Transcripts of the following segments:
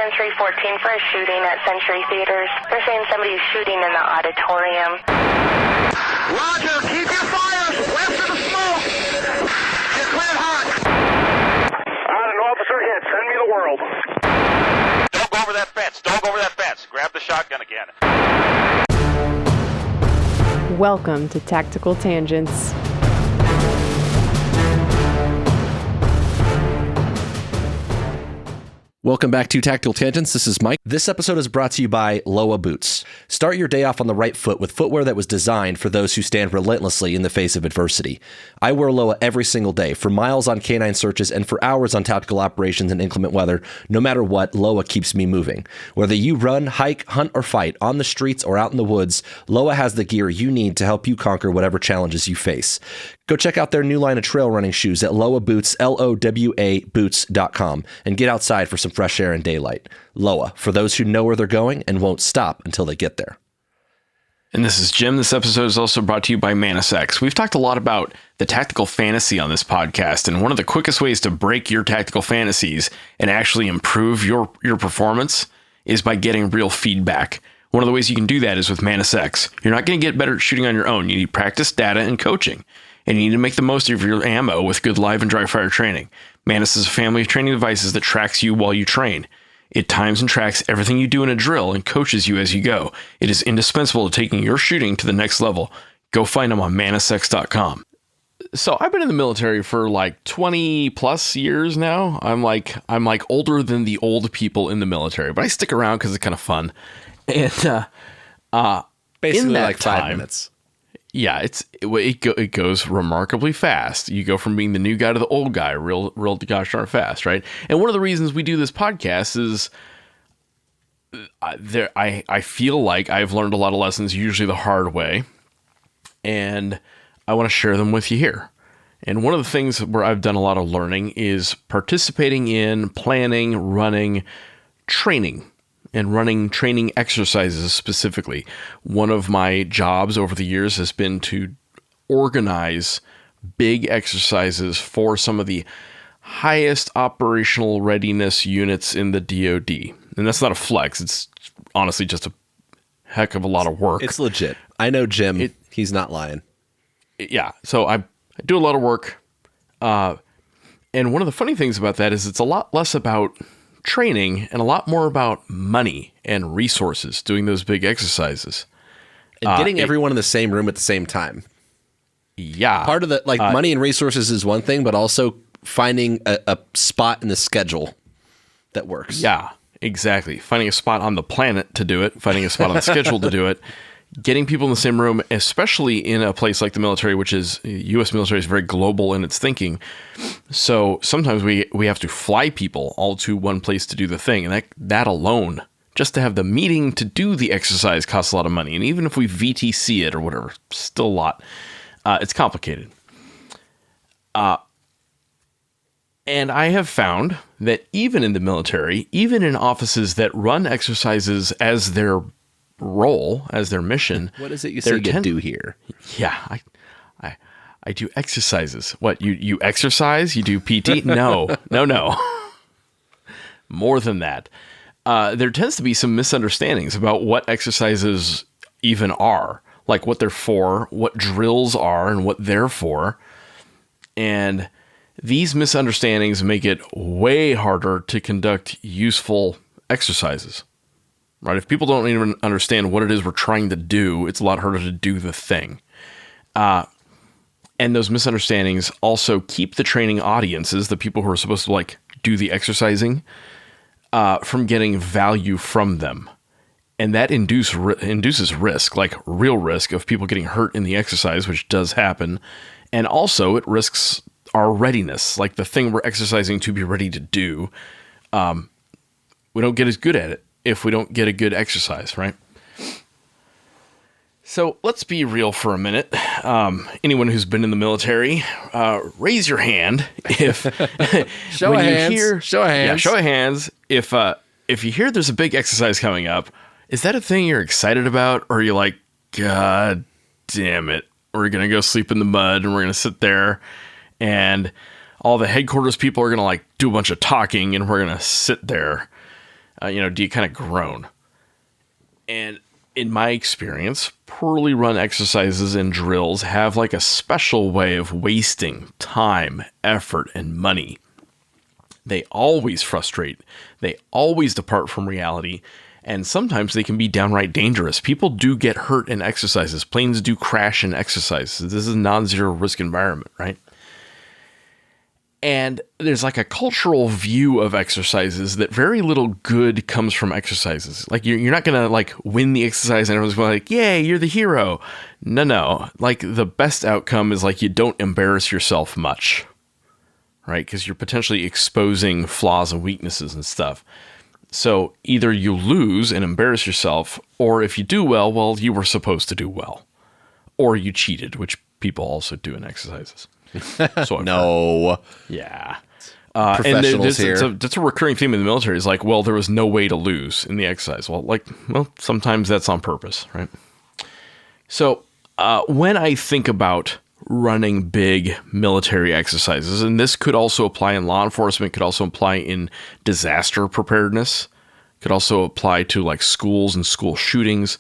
in 314 for a shooting at Century Theaters. They're saying somebody's shooting in the auditorium. Roger, keep your fires west of the smoke. You're cleared hot. An officer hit. Send me the world. Don't go over that fence. Don't go over that fence. Grab the shotgun again. Welcome to Tactical Tangents. Welcome back to Tactical Tangents. This is Mike. This episode is brought to you by Loa Boots. Start your day off on the right foot with footwear that was designed for those who stand relentlessly in the face of adversity. I wear Loa every single day, for miles on canine searches and for hours on tactical operations in inclement weather. No matter what, Loa keeps me moving. Whether you run, hike, hunt, or fight, on the streets or out in the woods, Loa has the gear you need to help you conquer whatever challenges you face. Go check out their new line of trail running shoes at Loa Boots, L-O-W-A Boots.com, and get outside for some fresh air and daylight. Loa, for those who know where they're going and won't stop until they get there. And this is Jim. This episode is also brought to you by ManusX. We've talked a lot about the tactical fantasy on this podcast, and one of the quickest ways to break your tactical fantasies and actually improve your performance is by getting real feedback. One of the ways you can do that is with ManusX. You're not going to get better at shooting on your own. You need practice, data, and coaching. And you need to make the most of your ammo with good live and dry fire training. Manus is a family of training devices that tracks you while you train. It times and tracks everything you do in a drill and coaches you as you go. It is indispensable to taking your shooting to the next level. Go find them on manusx.com. So I've been in the military for like 20 plus years now. I'm like older than the old people in the military, but I stick around because it's kind of fun. And Basically in that like 5 time, minutes. Yeah, it goes remarkably fast. You go from being the new guy to the old guy real gosh darn fast, right? And one of the reasons we do this podcast is I feel like I've learned a lot of lessons, usually the hard way, and I want to share them with you here. And one of the things where I've done a lot of learning is participating in planning, running, training. And running training exercises specifically. One of my jobs over the years has been to organize big exercises for some of the highest operational readiness units in the DoD. And that's not a flex. It's honestly just a heck of a lot of work. It's legit. I know Jim. He's not lying. Yeah. So I do a lot of work. And one of the funny things about that is it's a lot less about training and a lot more about money and resources doing those big exercises and getting everyone in the same room at the same time. Yeah. Part of the money and resources is one thing, but also finding a spot in the schedule that works. Yeah, exactly. Finding a spot on the planet to do it, finding a spot on the schedule to do it, getting people in the same room, especially in a place like the military, which is U.S. military is very global in its thinking. So sometimes we have to fly people all to one place to do the thing. And that alone, just to have the meeting to do the exercise costs a lot of money. And even if we VTC it or whatever, still a lot. It's complicated. And I have found that even in the military, even in offices that run exercises as their role, as their mission. What is it you say you do here? Yeah, I do exercises. What, you exercise? You do PT? No. More than that. There tends to be some misunderstandings about what exercises even are, like what they're for, what drills are, and what they're for. And these misunderstandings make it way harder to conduct useful exercises. Right? If people don't even understand what it is we're trying to do, it's a lot harder to do the thing. And those misunderstandings also keep the training audiences, the people who are supposed to do the exercising, from getting value from them. And that induces risk, like real risk of people getting hurt in the exercise, which does happen. And also it risks our readiness, like the thing we're exercising to be ready to do. We don't get as good at it if we don't get a good exercise, right? So let's be real for a minute. Anyone who's been in the military, raise your hand if show of hands. Yeah, show of hands. If you hear there's a big exercise coming up, is that a thing you're excited about, or are you like, God damn it, we're gonna go sleep in the mud and we're gonna sit there, and all the headquarters people are gonna do a bunch of talking, and we're gonna sit there. Do you kind of groan? And in my experience, poorly run exercises and drills have like a special way of wasting time, effort, and money. They always frustrate. They always depart from reality. And sometimes they can be downright dangerous. People do get hurt in exercises. Planes do crash in exercises. This is a non-zero risk environment, right? And there's like a cultural view of exercises that very little good comes from exercises. Like you're not going to like win the exercise and everyone's going to like, yay, you're the hero. No. Like the best outcome is like you don't embarrass yourself much, right? Because you're potentially exposing flaws and weaknesses and stuff. So either you lose and embarrass yourself, or if you do well, you were supposed to do well. Or you cheated, which people also do in exercises. So No. Yeah. Professionals here. That's a recurring theme in the military is like, well, there was no way to lose in the exercise. Well, sometimes that's on purpose, right? So when I think about running big military exercises, and this could also apply in law enforcement, could also apply in disaster preparedness, could also apply to like schools and school shootings.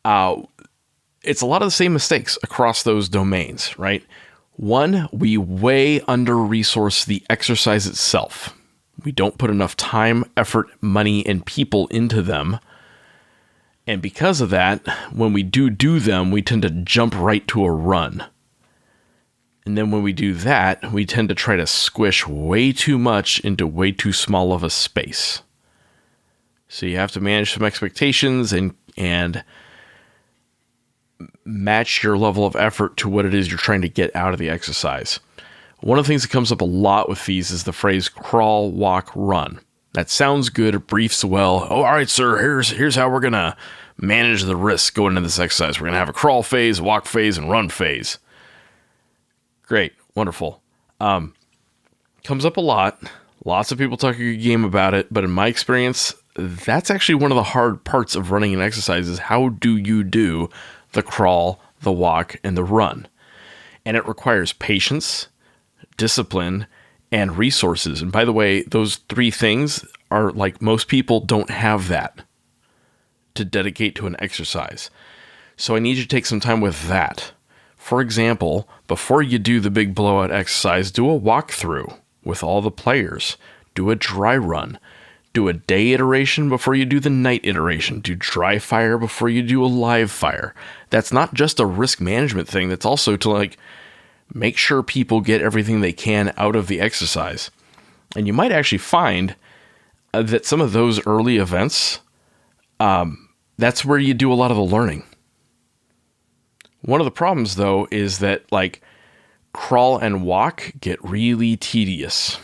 It's a lot of the same mistakes across those domains, right? One, we way under-resource the exercise itself. We don't put enough time, effort, money, and people into them. And because of that, when we do them, we tend to jump right to a run. And then when we do that, we tend to try to squish way too much into way too small of a space. So you have to manage some expectations and match your level of effort to what it is you're trying to get out of the exercise. One of the things that comes up a lot with these is the phrase crawl, walk, run. That sounds good. It briefs well. Oh, all right, sir, here's how we're going to manage the risk going into this exercise. We're going to have a crawl phase, walk phase, and run phase. Great. Wonderful. Comes up a lot. Lots of people talk a good game about it, but in my experience, that's actually one of the hard parts of running an exercise is how do you do the crawl, the walk, and the run. And it requires patience, discipline, and resources. And by the way, those three things are like most people don't have that to dedicate to an exercise. So I need you to take some time with that. For example, before you do the big blowout exercise, do a walkthrough with all the players. Do a dry run. Do a day iteration before you do the night iteration. Do dry fire before you do a live fire. That's not just a risk management thing. That's also to like make sure people get everything they can out of the exercise. And you might actually find that some of those early events, that's where you do a lot of the learning. One of the problems though is that like crawl and walk get really tedious,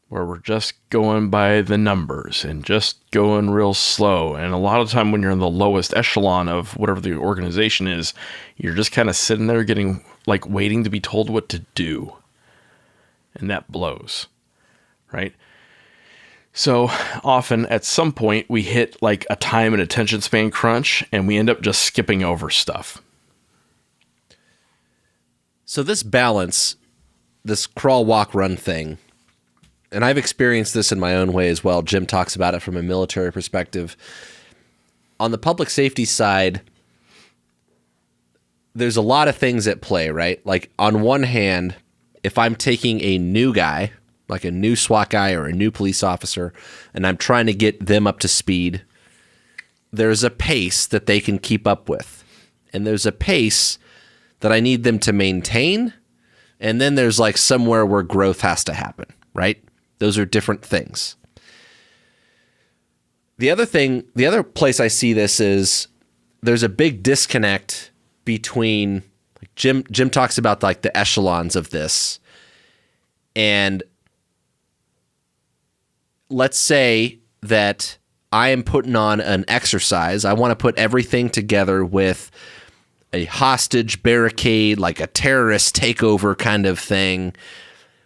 where we're just going by the numbers and just going real slow. And a lot of the time when you're in the lowest echelon of whatever the organization is, you're just kind of sitting there getting like waiting to be told what to do. And that blows, right? So often at some point we hit like a time and attention span crunch and we end up just skipping over stuff. So this balance, this crawl, walk, run thing, and I've experienced this in my own way as well. Jim talks about it from a military perspective. On the public safety side, there's a lot of things at play, right? Like on one hand, if I'm taking a new guy, like a new SWAT guy or a new police officer, and I'm trying to get them up to speed, there's a pace that they can keep up with. And there's a pace that I need them to maintain. And then there's like somewhere where growth has to happen, right? Those are different things. The other place I see this is there's a big disconnect between like Jim talks about like the echelons of this. And let's say that I am putting on an exercise. I want to put everything together with a hostage barricade, like a terrorist takeover kind of thing,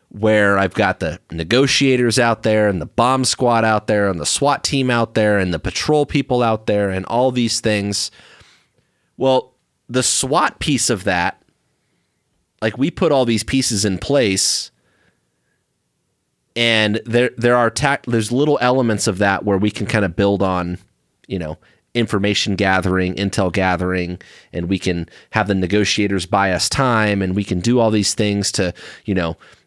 where I've got the negotiators out there and the bomb squad out there and the SWAT team out there and the patrol people out there and all these things. Well, the SWAT piece of that, like we put all these pieces in place And there's little elements of that where we can kind of build on, information gathering, intel gathering, and we can have the negotiators buy us time, and we can do all these things to,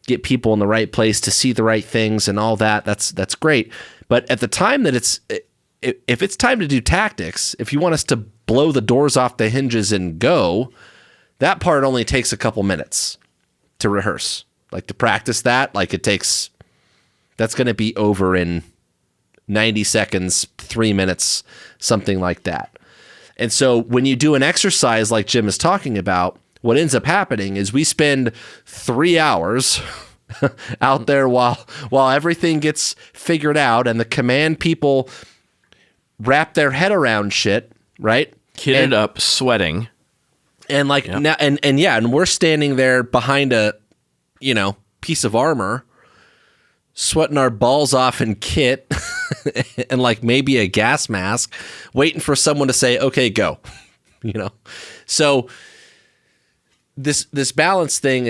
get people in the right place to see the right things and all that. That's great. But at the time that if it's time to do tactics, if you want us to blow the doors off the hinges and go, that part only takes a couple minutes to rehearse, like to practice that. Like that's going to be over in 90 seconds, 3 minutes, something like that. And so when you do an exercise like Jim is talking about, what ends up happening is we spend 3 hours out there while everything gets figured out and the command people wrap their head around shit, right? Kitted up, sweating. And now, and we're standing there behind a, piece of armor, sweating our balls off in kit and like maybe a gas mask, waiting for someone to say, okay, go, So this balance thing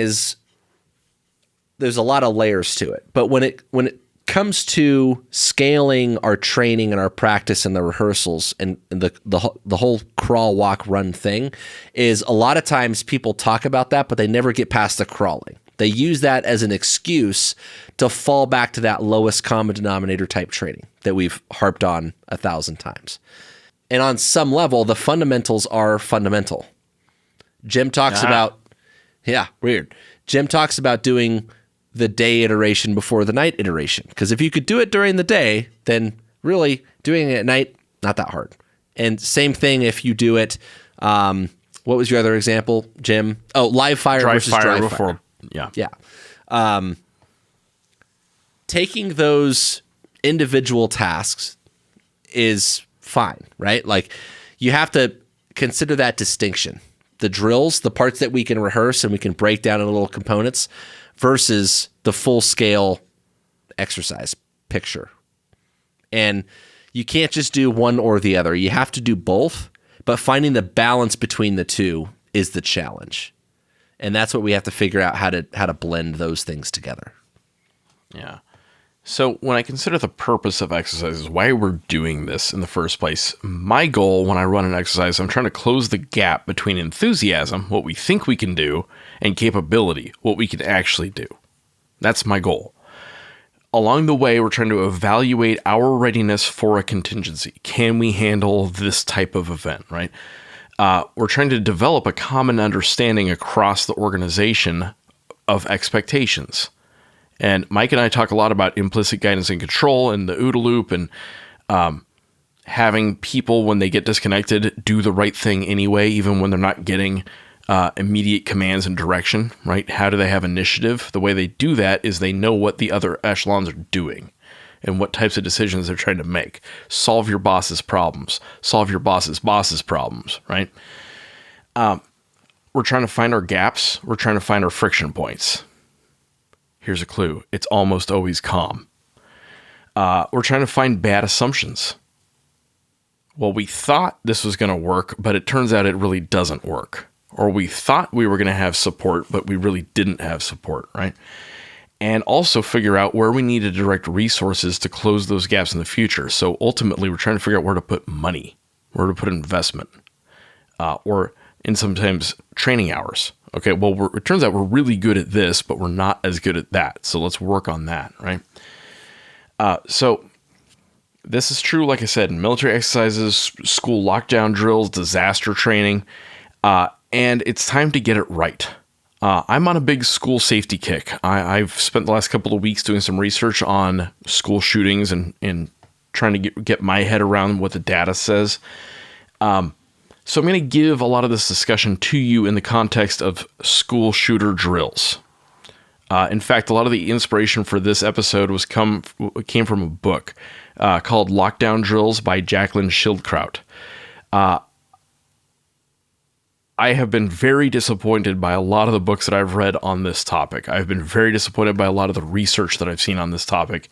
there's a lot of layers to it, but when it comes to scaling our training and our practice and the rehearsals and the whole crawl, walk, run thing is a lot of times people talk about that, but they never get past the crawling. They use that as an excuse to fall back to that lowest common denominator type training that we've harped on 1,000 times. And on some level, the fundamentals are fundamental. Jim talks about, Jim talks about doing the day iteration before the night iteration. Because if you could do it during the day, then really doing it at night, not that hard. And same thing if you do it, what was your other example, Jim? Oh, live fire versus dry fire. Yeah. Taking those individual tasks is fine, right? Like you have to consider that distinction. The drills, the parts that we can rehearse and we can break down into little components versus the full scale exercise picture. And you can't just do one or the other. You have to do both, but finding the balance between the two is the challenge. And that's what we have to figure out how to blend those things together. Yeah. So when I consider the purpose of exercises, why we're doing this in the first place, my goal when I run an exercise, I'm trying to close the gap between enthusiasm, what we think we can do, and capability, what we can actually do. That's my goal. Along the way, we're trying to evaluate our readiness for a contingency. Can we handle this type of event, right? We're trying to develop a common understanding across the organization of expectations. And Mike and I talk a lot about implicit guidance and control and the OODA loop and having people, when they get disconnected, do the right thing anyway, even when they're not getting immediate commands and direction, right? How do they have initiative? The way they do that is they know what the other echelons are doing and what types of decisions they're trying to make. Solve your boss's problems. Solve your boss's problems, right? We're trying to find our gaps. We're trying to find our friction points. Here's a clue. It's almost always calm. We're trying to find bad assumptions. Well, we thought this was going to work, but it turns out it really doesn't work. Or we thought we were going to have support, but we really didn't have support, right? And also figure out where we need to direct resources to close those gaps in the future. So ultimately, we're trying to figure out where to put money, where to put investment, or in sometimes training hours. Okay, well, it turns out we're really good at this, but we're not as good at that. So let's work on that, right? So this is true, like I said, in military exercises, school lockdown drills, disaster training, and it's time to get it right. I'm on a big school safety kick. I've spent the last couple of weeks doing some research on school shootings and trying to get my head around what the data says. So I'm going to give a lot of this discussion to you in the context of school shooter drills. In fact, a lot of the inspiration for this episode came from a book called Lockdown Drills by Jacqueline Schildkraut. I have been very disappointed by a lot of the books that I've read on this topic. I've been very disappointed by a lot of the research that I've seen on this topic.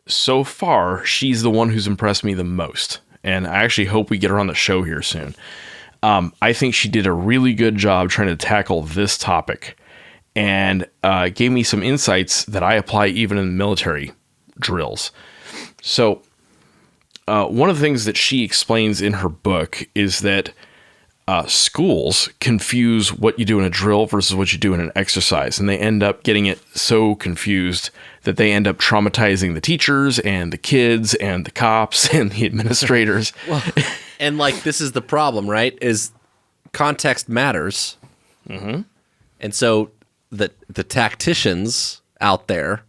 So far, she's the one who's impressed me the most. And I actually hope we get her on the show here soon. I think she did a really good job trying to tackle this topic. and gave me some insights that I apply even in military drills. So one of the things that she explains in her book is that schools confuse what you do in a drill versus what you do in an exercise, and they end up getting it so confused that they end up traumatizing the teachers and the kids and the cops and the administrators. Well, and like, this is the problem, right? Is context matters. Mm-hmm. And so the tacticians out there,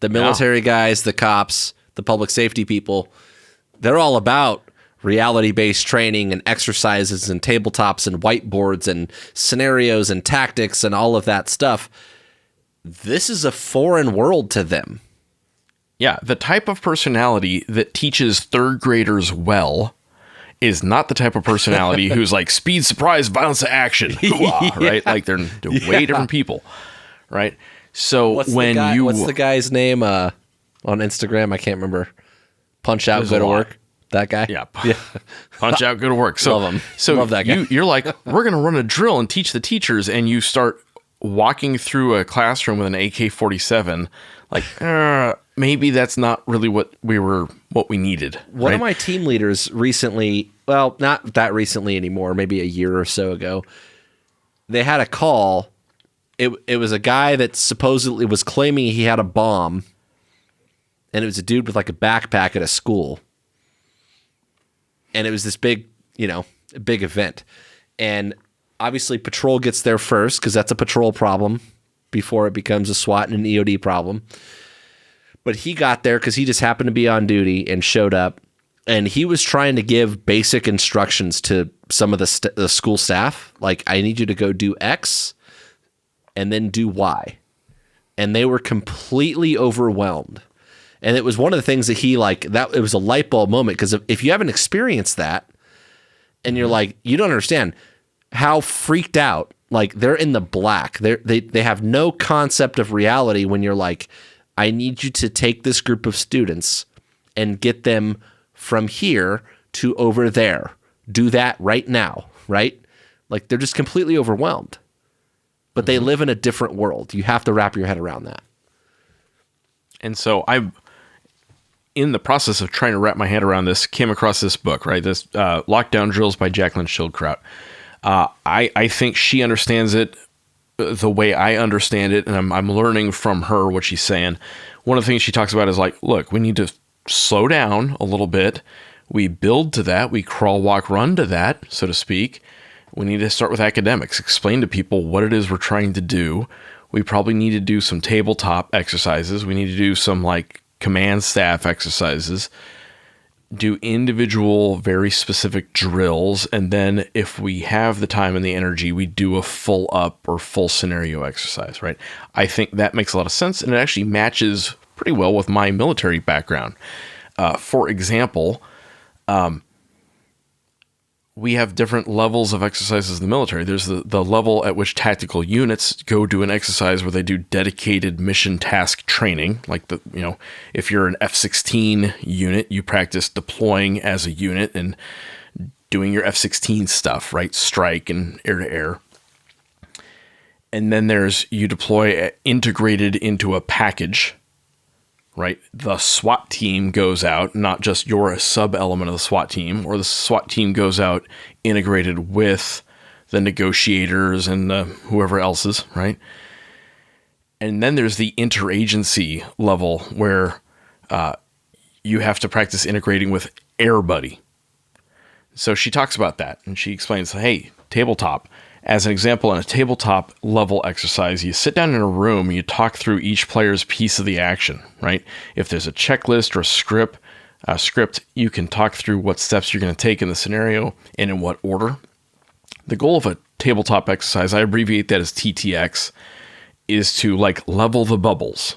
the military guys, the cops, the public safety people, they're all about reality-based training and exercises and tabletops and whiteboards and scenarios and tactics and all of that stuff. This is a foreign world to them. Yeah, the type of personality that teaches third graders well is not the type of personality who's like speed, surprise, violence, action, right? Like they're way different people, right? So what's the guy's name on Instagram? I can't remember. Punch out, go to work. That guy? Yeah. Punch out, go to work. So, love him. So love that guy. You're like, we're going to run a drill and teach the teachers, and you start walking through a classroom with an AK-47. Like, maybe that's not really what we needed. One of my team leaders recently, well, not that recently anymore, maybe a year or so ago, they had a call. It was a guy that supposedly was claiming he had a bomb, and it was a dude with like a backpack at a school. And it was this big, big event. And obviously patrol gets there first because that's a patrol problem before it becomes a SWAT and an EOD problem. But he got there because he just happened to be on duty and showed up. And he was trying to give basic instructions to some of the school staff. Like, I need you to go do X and then do Y. And they were completely overwhelmed. And it was one of the things that it was a light bulb moment, because if you haven't experienced that and you're like, you don't understand how freaked out, like they're in the black. They have no concept of reality when you're like, I need you to take this group of students and get them from here to over there. Do that right now, right? Like, they're just completely overwhelmed. But they live in a different world. You have to wrap your head around that. And so I'm in the process of trying to wrap my head around this, came across this book, right? This Lockdown Drills by Jacqueline Schildkraut. I think she understands it the way I understand it, and I'm learning from her what she's saying. One of the things she talks about is like, look, we need to slow down a little bit. We build to that. We crawl, walk, run to that, so to speak. We need to start with academics, explain to people what it is we're trying to do. We probably need to do some tabletop exercises. We need to do some like command staff exercises, do individual, very specific drills. And then if we have the time and the energy, we do a full up or full scenario exercise, right? I think that makes a lot of sense. And it actually matches pretty well with my military background. For example, we have different levels of exercises in the military. There's the level at which tactical units go do an exercise where they do dedicated mission task training. Like if you're an F-16 unit, you practice deploying as a unit and doing your F-16 stuff, right? Strike and air to air. And then you deploy integrated into a package, right? The SWAT team goes out, not just you're a sub-element of the SWAT team, or the SWAT team goes out integrated with the negotiators and whoever else is, right? And then there's the interagency level where you have to practice integrating with Air Buddy. So she talks about that, and she explains, hey, tabletop. As an example, in a tabletop level exercise, you sit down in a room and you talk through each player's piece of the action, right? If there's a checklist or a script, you can talk through what steps you're going to take in the scenario and in what order. The goal of a tabletop exercise, I abbreviate that as TTX, is to like level the bubbles.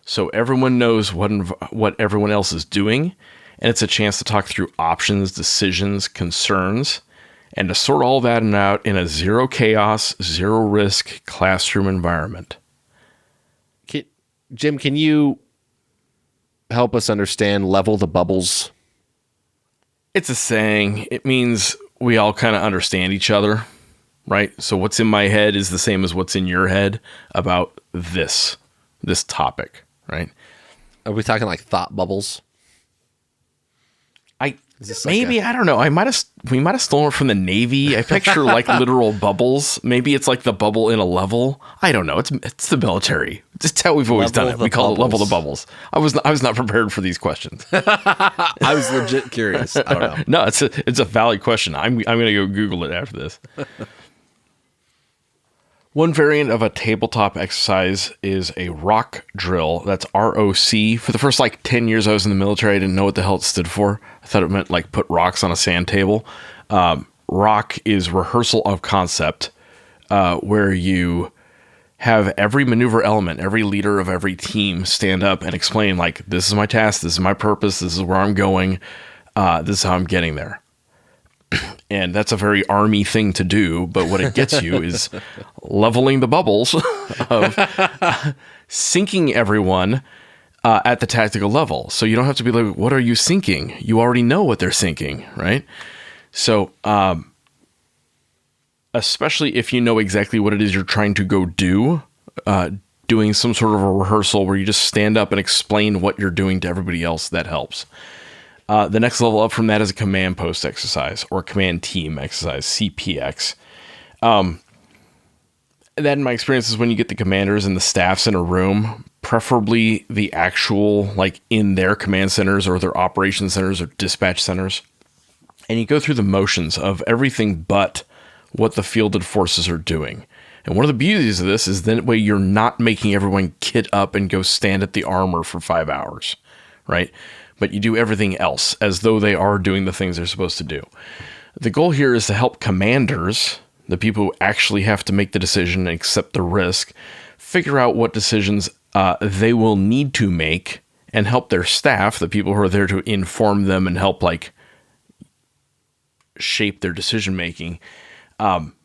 So everyone knows what everyone else is doing, and it's a chance to talk through options, decisions, concerns, and to sort all that out in a zero chaos, zero risk classroom environment. Jim, can you help us understand level the bubbles? It's a saying. It means we all kind of understand each other. right? So what's in my head is the same as what's in your head about this topic, right? Are we talking like thought bubbles? Maybe, I don't know. We might have stolen it from the Navy. I picture like literal bubbles. Maybe it's like the bubble in a level. I don't know. It's the military. It's how we've always done it. We call it level the bubbles. I was not prepared for these questions. I was legit curious. I don't know. No, it's a valid question. I'm gonna go Google it after this. One variant of a tabletop exercise is a rock drill. That's ROC. For the first 10 years I was in the military, I didn't know what the hell it stood for. I thought it meant put rocks on a sand table. ROC is rehearsal of concept, where you have every maneuver element, every leader of every team stand up and explain this is my task, this is my purpose, this is where I'm going, this is how I'm getting there. And that's a very Army thing to do, but what it gets you is leveling the bubbles of syncing everyone at the tactical level. So you don't have to be like, what are you syncing? You already know what they're syncing, right? So especially if you know exactly what it is you're trying to go do, doing some sort of a rehearsal where you just stand up and explain what you're doing to everybody else, that helps. The next level up from that is a command post exercise or command team exercise, CPX. That, in my experience, is when you get the commanders and the staffs in a room, preferably the actual, in their command centers or their operations centers or dispatch centers. And you go through the motions of everything but what the fielded forces are doing. And one of the beauties of this is that way you're not making everyone kit up and go stand at the armor for 5 hours, right? But you do everything else as though they are doing the things they're supposed to do. The goal here is to help commanders, the people who actually have to make the decision and accept the risk, figure out what decisions they will need to make and help their staff, the people who are there to inform them and help shape their decision making,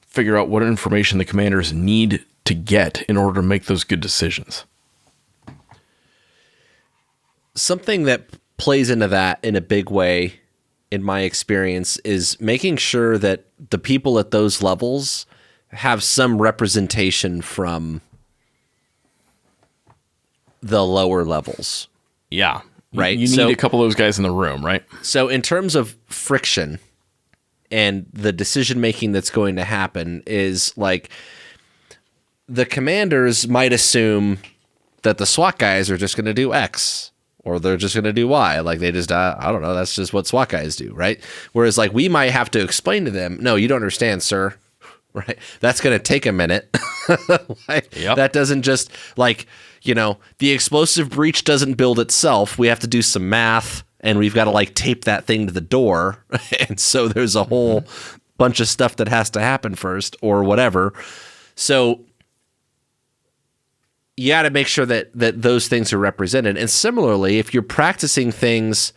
figure out what information the commanders need to get in order to make those good decisions. Something that plays into that in a big way, in my experience, is making sure that the people at those levels have some representation from the lower levels. Yeah. Right. You need a couple of those guys in the room, right? So in terms of friction and the decision-making that's going to happen is the commanders might assume that the SWAT guys are just going to do X. Or they're just going to do Y. They just, I don't know, that's just what SWAT guys do, right? Whereas, we might have to explain to them, no, you don't understand, sir, right? That's going to take a minute. Yep. That doesn't just, the explosive breach doesn't build itself. We have to do some math, and we've got to, tape that thing to the door. And so there's a whole bunch of stuff that has to happen first, or whatever. So you got to make sure that those things are represented. And similarly, if you're practicing things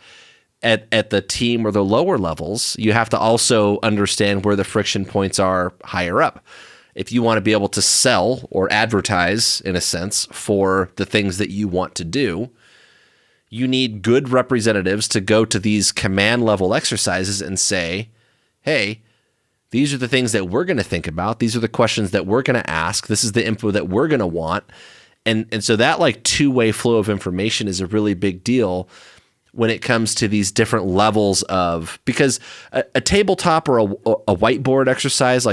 at the team or the lower levels, you have to also understand where the friction points are higher up. If you want to be able to sell or advertise, in a sense, for the things that you want to do, you need good representatives to go to these command level exercises and say, hey, these are the things that we're going to think about. These are the questions that we're going to ask. This is the info that we're going to want. And so that two-way flow of information is a really big deal when it comes to these different levels of, because a tabletop or a whiteboard exercise,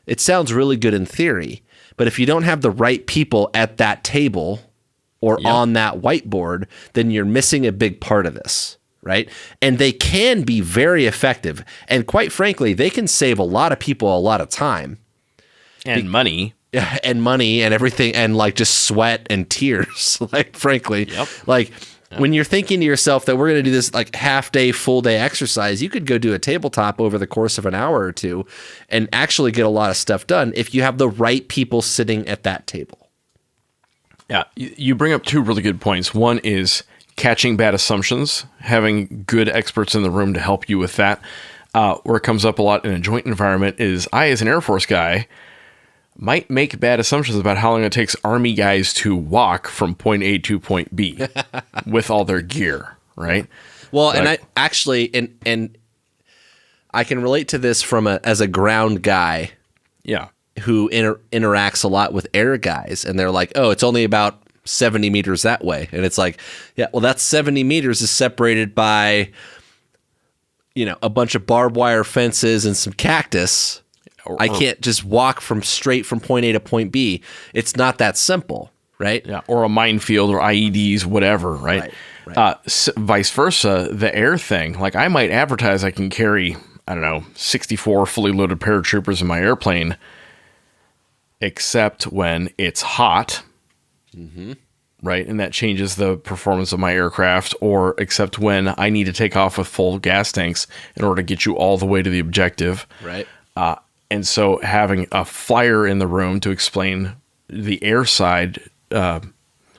it sounds really good in theory, but if you don't have the right people at that table or on that whiteboard, then you're missing a big part of this, right? And they can be very effective. And quite frankly, they can save a lot of people a lot of time. And money. Yeah, and money and everything, and just sweat and tears. Frankly, when you're thinking to yourself that we're going to do this half day, full day exercise, you could go do a tabletop over the course of an hour or two and actually get a lot of stuff done if you have the right people sitting at that table. Yeah, you bring up two really good points. One is catching bad assumptions, having good experts in the room to help you with that. Where it comes up a lot in a joint environment is I, as an Air Force guy, might make bad assumptions about how long it takes Army guys to walk from point A to point B with all their gear, right? Well, and I actually, and I can relate to this as a ground guy. Yeah. who interacts a lot with air guys, and they're like, oh, it's only about 70 meters that way. And it's like, yeah, well, that 70 meters is separated by, a bunch of barbed wire fences and some cactus. I can't just walk straight from point A to point B. It's not that simple, right? Yeah, or a minefield or IEDs, whatever, right? Vice versa, the air thing. Like, I might advertise I can carry, 64 fully loaded paratroopers in my airplane, except when it's hot, right? And that changes the performance of my aircraft, or except when I need to take off with full gas tanks in order to get you all the way to the objective. Right. And so having a flyer in the room to explain the air side, as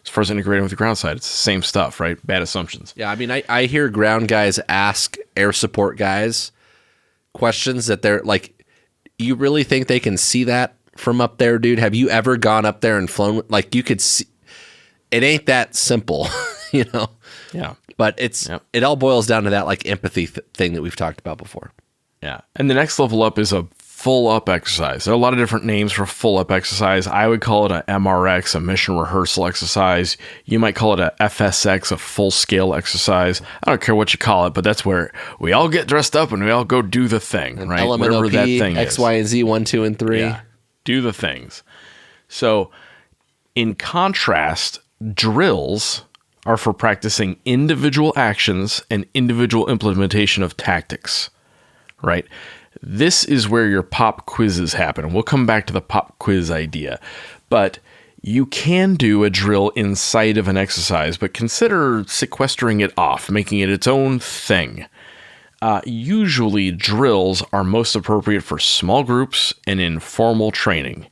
far as integrating with the ground side, it's the same stuff, right? Bad assumptions. Yeah, I mean, I hear ground guys ask air support guys questions that they're like, you really think they can see that from up there, dude? Have you ever gone up there and flown? Like, you could see, it ain't that simple, Yeah. But it all boils down to that like empathy thing that we've talked about before. Yeah. And the next level up is a full up exercise. There are a lot of different names for full up exercise. I would call it a MRX, a mission rehearsal exercise. You might call it a FSX, a full scale exercise. I don't care what you call it, but that's where we all get dressed up and we all go do the thing, right? Whatever that thing X, is. Y, and Z, 1, 2, and 3. Yeah. Do the things. So in contrast, drills are for practicing individual actions and individual implementation of tactics, right? This is where your pop quizzes happen. We'll come back to the pop quiz idea. But you can do a drill inside of an exercise, but consider sequestering it off, making it its own thing. Usually, drills are most appropriate for small groups and informal training.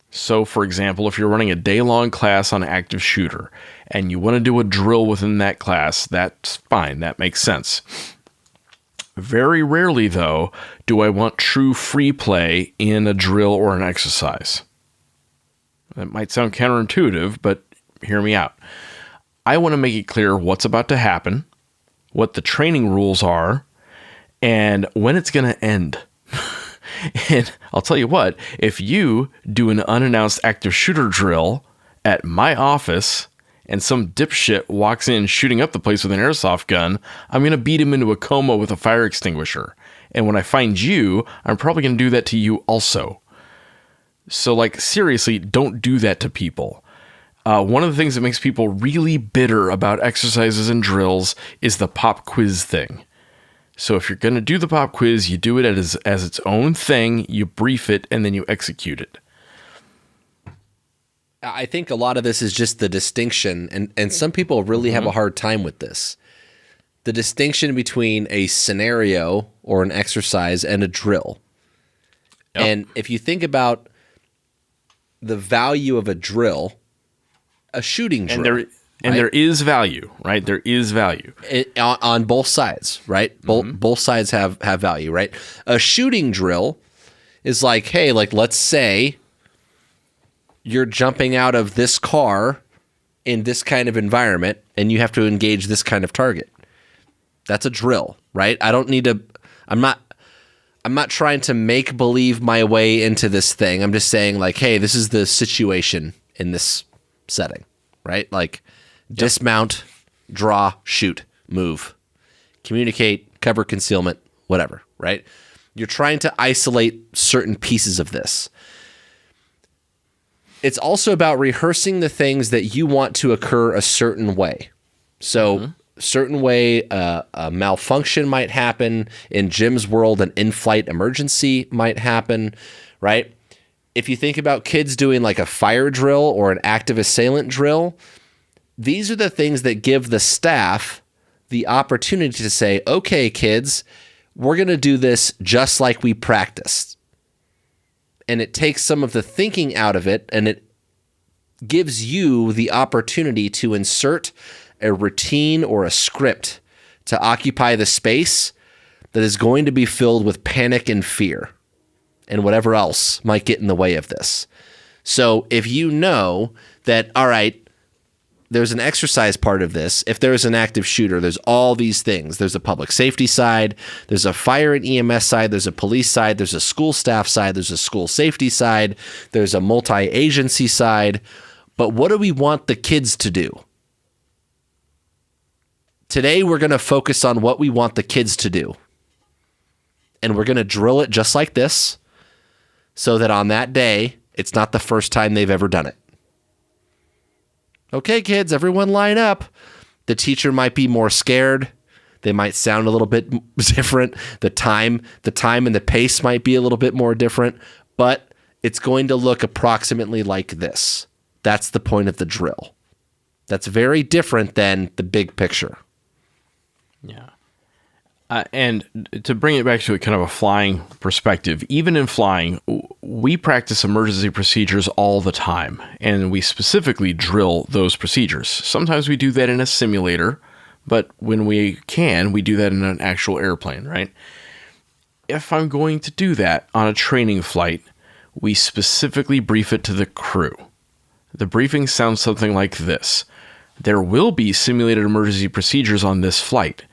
So, for example, if you're running a day-long class on active shooter and you want to do a drill within that class, that's fine. That makes sense. Very rarely, though, do I want true free play in a drill or an exercise. That might sound counterintuitive, but hear me out. I want to make it clear what's about to happen, what the training rules are, and when it's going to end. And I'll tell you what, if you do an unannounced active shooter drill at my office and some dipshit walks in shooting up the place with an airsoft gun, I'm going to beat him into a coma with a fire extinguisher. And when I find you, I'm probably going to do that to you also. So, like, seriously, don't do that to people. One of the things that makes people really bitter about exercises and drills is the pop quiz thing. So if you're going to do the pop quiz, you do it as its own thing, you brief it, and then you execute it. I think a lot of this is just the distinction, and some people really have a hard time with this. The distinction between a scenario or an exercise and a drill. Yep. And if you think about the value of a drill, a shooting drill. And there is value, right? There is value. On both sides, right? Both sides have value, right? A shooting drill is like, hey, like, let's say you're jumping out of this car in this kind of environment and you have to engage this kind of target. That's a drill, right? I don't need to, I'm not trying to make believe my way into this thing. I'm just saying, like, hey, this is the situation in this setting, right? Like, dismount, draw, shoot, move, communicate, cover, concealment, whatever, right? You're trying to isolate certain pieces of this. It's also about rehearsing the things that you want to occur a certain way. So certain way a malfunction might happen. In Jim's world, an in-flight emergency might happen, right? If you think about kids doing like a fire drill or an active assailant drill, these are the things that give the staff the opportunity to say, okay, kids, we're going to do this just like we practiced. And it takes some of the thinking out of it, and it gives you the opportunity to insert a routine or a script to occupy the space that is going to be filled with panic and fear and whatever else might get in the way of this. So if you know that, all right, there's an exercise part of this. If there's an active shooter, there's all these things. There's a public safety side, there's a fire and EMS side, there's a police side, there's a school staff side, there's a school safety side, there's a multi-agency side. But what do we want the kids to do? Today, we're going to focus on what we want the kids to do. And we're going to drill it just like this so that on that day, it's not the first time they've ever done it. Okay, kids, everyone line up. The teacher might be more scared. They might sound a little bit different. The time and the pace might be a little bit more different, but it's going to look approximately like this. That's the point of the drill. That's very different than the big picture. Yeah. And to bring it back to a kind of a flying perspective, even in flying, we practice emergency procedures all the time, and we specifically drill those procedures. Sometimes we do that in a simulator, but when we can, we do that in an actual airplane, right? If I'm going to do that on a training flight, we specifically brief it to the crew. The briefing sounds something like this. There will be simulated emergency procedures on this flight.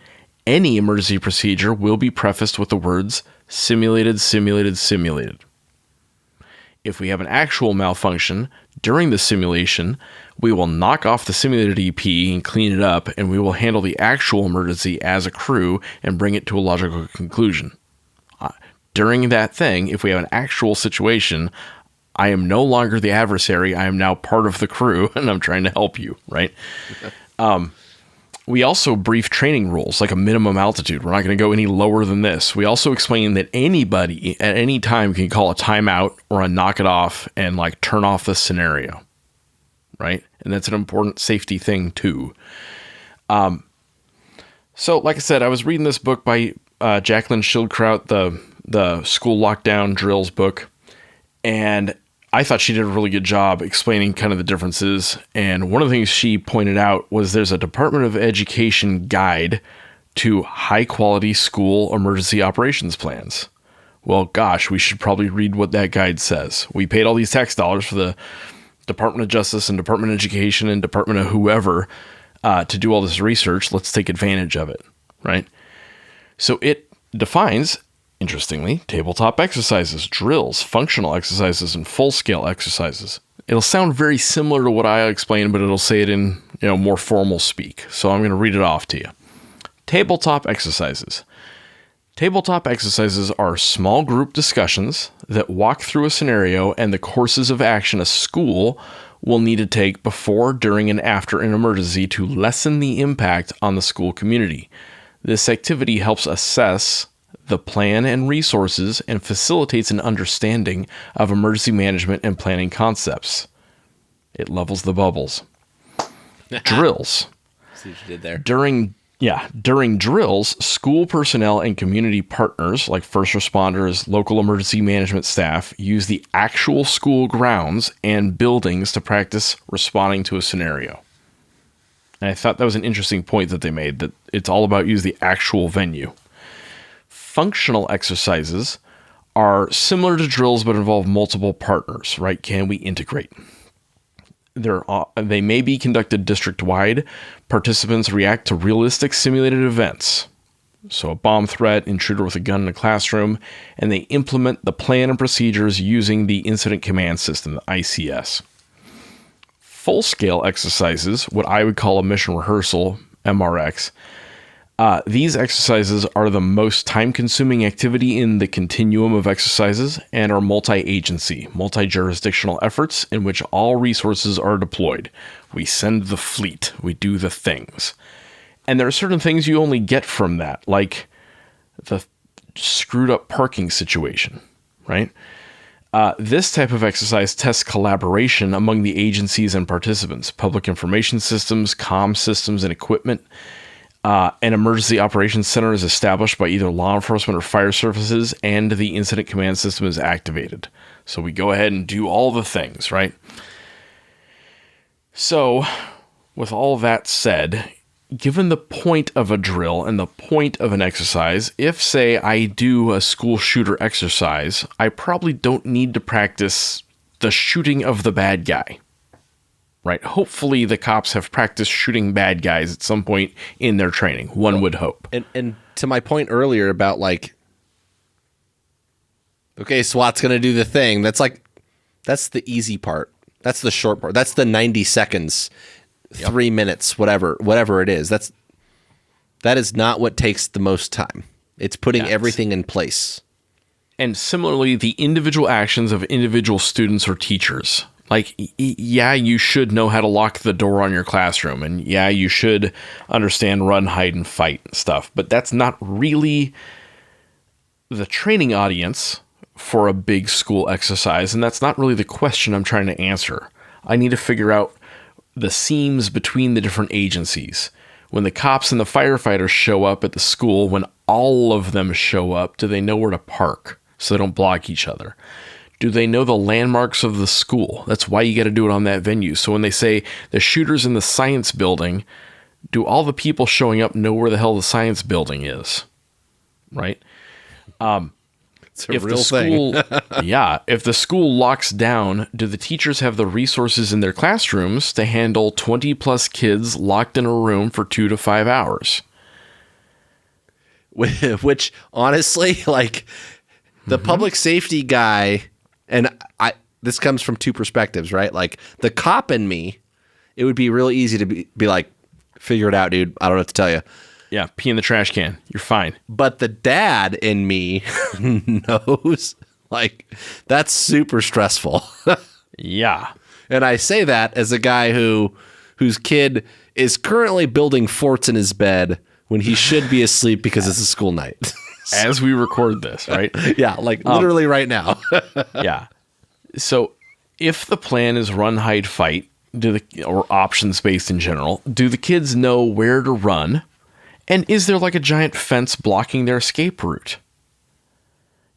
Any emergency procedure will be prefaced with the words simulated, simulated, simulated. If we have an actual malfunction during the simulation, we will knock off the simulated EP and clean it up, and we will handle the actual emergency as a crew and bring it to a logical conclusion. During that thing, if we have an actual situation, I am no longer the adversary. I am now part of the crew, and I'm trying to help you, right? We also brief training rules, like a minimum altitude. We're not going to go any lower than this. We also explain that anybody at any time can call a timeout or a knock it off and like turn off the scenario, right? And that's an important safety thing too. So like I said, I was reading this book by Jacqueline Schildkraut, the school lockdown drills book, and I thought she did a really good job explaining kind of the differences. And one of the things she pointed out was there's a Department of Education guide to high quality school emergency operations plans. Well, gosh, we should probably read what that guide says. We paid all these tax dollars for the Department of Justice and Department of Education and Department of whoever to do all this research. Let's take advantage of it, right? So it defines, interestingly, tabletop exercises, drills, functional exercises, and full-scale exercises. It'll sound very similar to what I explained, but it'll say it in more formal speak. So I'm going to read it off to you. Tabletop exercises. Tabletop exercises are small group discussions that walk through a scenario and the courses of action a school will need to take before, during, and after an emergency to lessen the impact on the school community. This activity helps assess the plan and resources and facilitates an understanding of emergency management and planning concepts. It levels the bubbles. Drills. See what you did there. During drills, school personnel and community partners like first responders, local emergency management staff use the actual school grounds and buildings to practice responding to a scenario. And I thought that was an interesting point that they made, that it's all about use the actual venue. Functional exercises are similar to drills but involve multiple partners, right? Can we integrate? They may be conducted district-wide. Participants react to realistic simulated events. So a bomb threat, intruder with a gun in a classroom, and they implement the plan and procedures using the Incident Command System, the ICS. Full-scale exercises, what I would call a mission rehearsal, MRX, these exercises are the most time-consuming activity in the continuum of exercises and are multi-agency, multi-jurisdictional efforts in which all resources are deployed. We send the fleet. We do the things. And there are certain things you only get from that, like the screwed-up parking situation, right? This type of exercise tests collaboration among the agencies and participants, public information systems, comm systems, and equipment. An emergency operations center is established by either law enforcement or fire services, and the incident command system is activated. So we go ahead and do all the things, right? So, with all that said, given the point of a drill and the point of an exercise, if, say, I do a school shooter exercise, I probably don't need to practice the shooting of the bad guy. right? Hopefully the cops have practiced shooting bad guys at some point in their training. One would hope. And to my point earlier about like, okay, SWAT's going to do the thing. That's the easy part. That's the short part. That's the 90 seconds, 3 minutes, whatever it is. That is not what takes the most time. It's putting everything in place. And similarly, the individual actions of individual students or teachers. Like, yeah, you should know how to lock the door on your classroom. And yeah, you should understand run, hide, and fight and stuff. But that's not really the training audience for a big school exercise. And that's not really the question I'm trying to answer. I need to figure out the seams between the different agencies. When the cops and the firefighters show up at the school, when all of them show up, do they know where to park so they don't block each other? Do they know the landmarks of the school? That's why you got to do it on that venue. So when they say the shooter's in the science building, do all the people showing up know where the hell the science building is? Right? It's a real thing. If the school locks down, do the teachers have the resources in their classrooms to handle 20 plus kids locked in a room for 2 to 5 hours? Which honestly, like the public safety guy, and this comes from two perspectives, right? Like the cop in me, it would be really easy to be like, figure it out, dude. I don't know what to tell you. Yeah, pee in the trash can. You're fine. But the dad in me knows, like, that's super stressful. Yeah. And I say that as a guy whose kid is currently building forts in his bed when he should be asleep because it's a school night. As we record this, right? Yeah, like literally right now. Yeah. So if the plan is run, hide, fight, or options based in general, do the kids know where to run? And is there like a giant fence blocking their escape route?